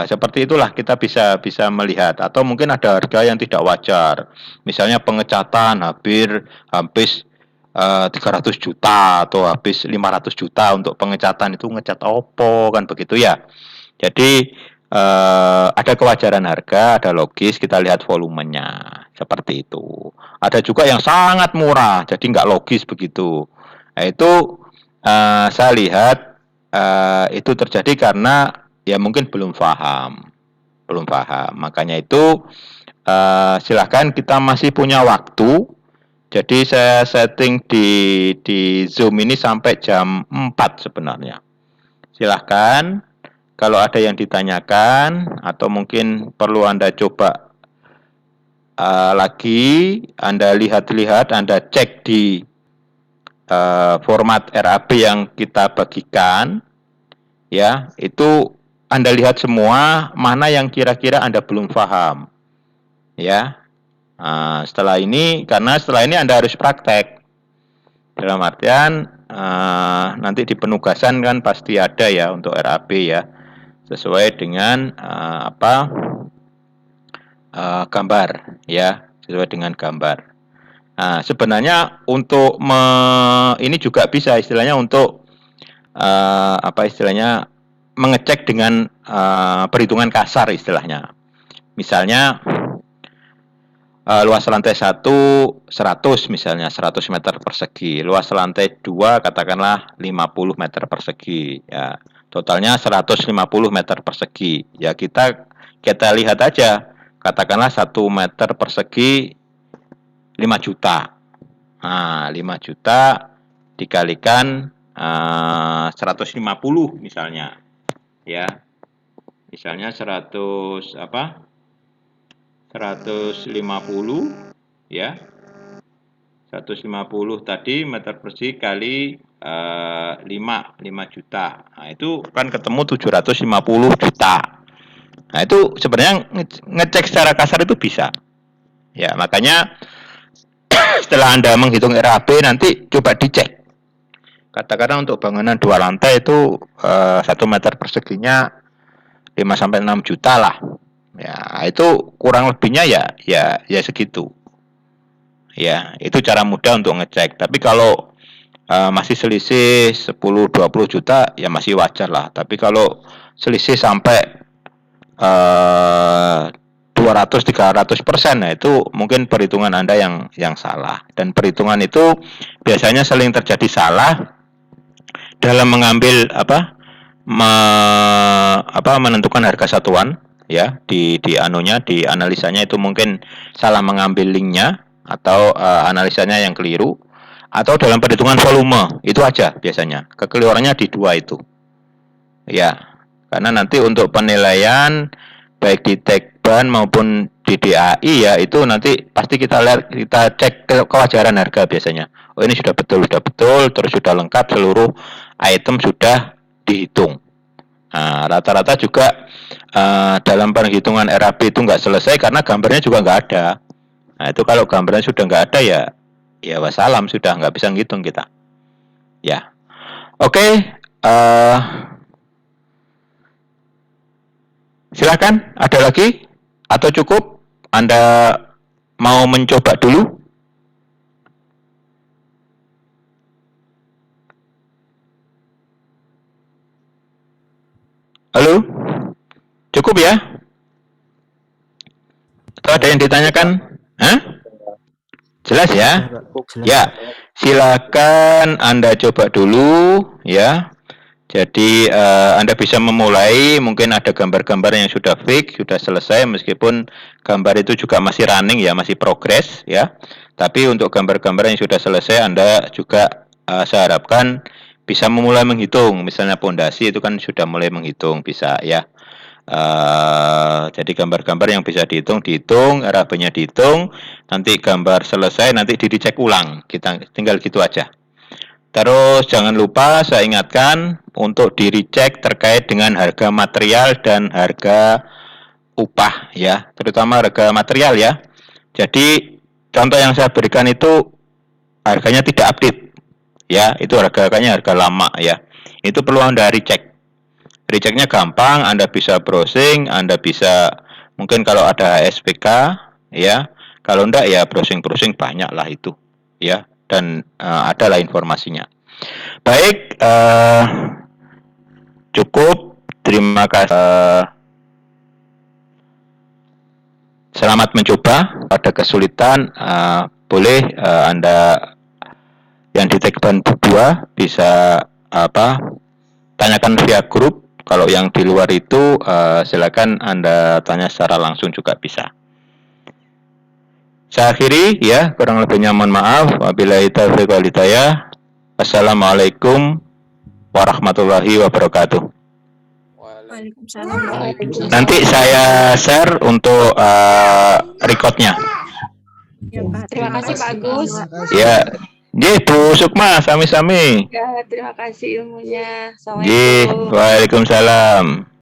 seperti itulah kita bisa melihat, atau mungkin ada harga yang tidak wajar. Misalnya pengecatan habis 300 juta atau habis 500 juta untuk pengecatan, itu ngecat opo kan begitu ya. Jadi ada kewajaran harga, ada logis, kita lihat volumenya seperti itu. Ada juga yang sangat murah, jadi nggak logis begitu. Nah, itu saya lihat itu terjadi karena ya mungkin belum paham. Makanya itu silahkan, kita masih punya waktu. Jadi saya setting di Zoom ini sampai jam 4 sebenarnya. Silahkan, kalau ada yang ditanyakan atau mungkin perlu Anda coba lagi, Anda lihat-lihat, Anda cek di format RAB yang kita bagikan, ya, itu Anda lihat semua mana yang kira-kira Anda belum paham, ya. Setelah ini Anda harus praktek. Dalam artian nanti di penugasan kan pasti ada ya untuk RAB ya, sesuai dengan gambar ya, sesuai dengan gambar. Nah, sebenarnya untuk ini juga bisa istilahnya untuk mengecek dengan perhitungan kasar istilahnya. Misalnya luas lantai 1 100 misalnya 100 meter persegi, luas lantai 2 katakanlah 50 meter persegi ya, totalnya 150 meter persegi ya. Kita lihat aja, katakanlah 1 meter persegi 5 juta. Nah, 5 juta dikalikan 150 misalnya ya, misalnya 150 ya, 150 tadi meter persegi kali 5 juta. Nah, itu kan ketemu 750 juta. Nah, itu sebenarnya ngecek secara kasar itu bisa. Ya, makanya setelah Anda menghitung RAB nanti coba dicek. Katakanlah untuk bangunan 2 lantai itu 1 meter perseginya 5 sampai 6 juta lah. Ya, itu kurang lebihnya ya segitu. Ya, itu cara mudah untuk ngecek. Tapi kalau masih selisih 10-20 juta ya masih wajar lah. Tapi kalau selisih sampai 200-300%, nah itu mungkin perhitungan Anda yang salah. Dan perhitungan itu biasanya sering terjadi salah dalam mengambil menentukan harga satuan. Ya, di analisanya itu mungkin salah mengambil linknya, atau analisanya yang keliru, atau dalam perhitungan volume, itu aja biasanya kekeliruannya di 2 itu ya. Karena nanti untuk penilaian baik di Tekban maupun di DAI ya, itu nanti pasti kita cek kewajaran harga biasanya. Oh, ini sudah betul, terus sudah lengkap, seluruh item sudah dihitung. Nah, rata-rata juga dalam perhitungan RAB itu nggak selesai karena gambarnya juga nggak ada. Nah, itu kalau gambarnya sudah nggak ada ya wassalam, sudah nggak bisa ngitung kita. Ya, oke. Silakan, ada lagi atau cukup? Anda mau mencoba dulu? Halo? Cukup ya? Atau ada yang ditanyakan? Hah? Jelas ya? Ya, silakan Anda coba dulu ya. Jadi Anda bisa memulai, mungkin ada gambar-gambar yang sudah fix, sudah selesai, meskipun gambar itu juga masih running ya, masih progress ya. Tapi untuk gambar-gambar yang sudah selesai, Anda juga saya harapkan bisa memulai menghitung. Misalnya pondasi itu kan sudah mulai menghitung, bisa ya. Jadi gambar-gambar yang bisa dihitung, RAB-nya dihitung, nanti gambar selesai, nanti dicek ulang. Kita tinggal gitu aja. Terus jangan lupa saya ingatkan untuk di-recheck terkait dengan harga material dan harga upah ya, terutama harga material ya. Jadi contoh yang saya berikan itu harganya tidak update ya, itu harganya harga lama ya. Itu perlu Anda recheck. Rechecknya gampang, Anda bisa browsing, Anda bisa mungkin kalau ada SPK ya, kalau enggak ya browsing-browsing banyak lah itu ya. Dan adalah informasinya. Baik, cukup. Terima kasih. Selamat mencoba. Ada kesulitan, boleh Anda yang di Tekban 2 bisa tanyakan via grup. Kalau yang di luar itu silakan Anda tanya secara langsung juga bisa. Saya akhiri ya, kurang lebihnya mohon maaf. Wabillahi taufiq wal hidayah. Assalamualaikum warahmatullahi wabarakatuh. Waalaikumsalam. Nanti saya share untuk recordnya. Ya, Pak. Terima kasih Pak Agus. Ya, Bu Sukma, sami-sami. Ya, terima kasih ilmunya. Waalaikumsalam.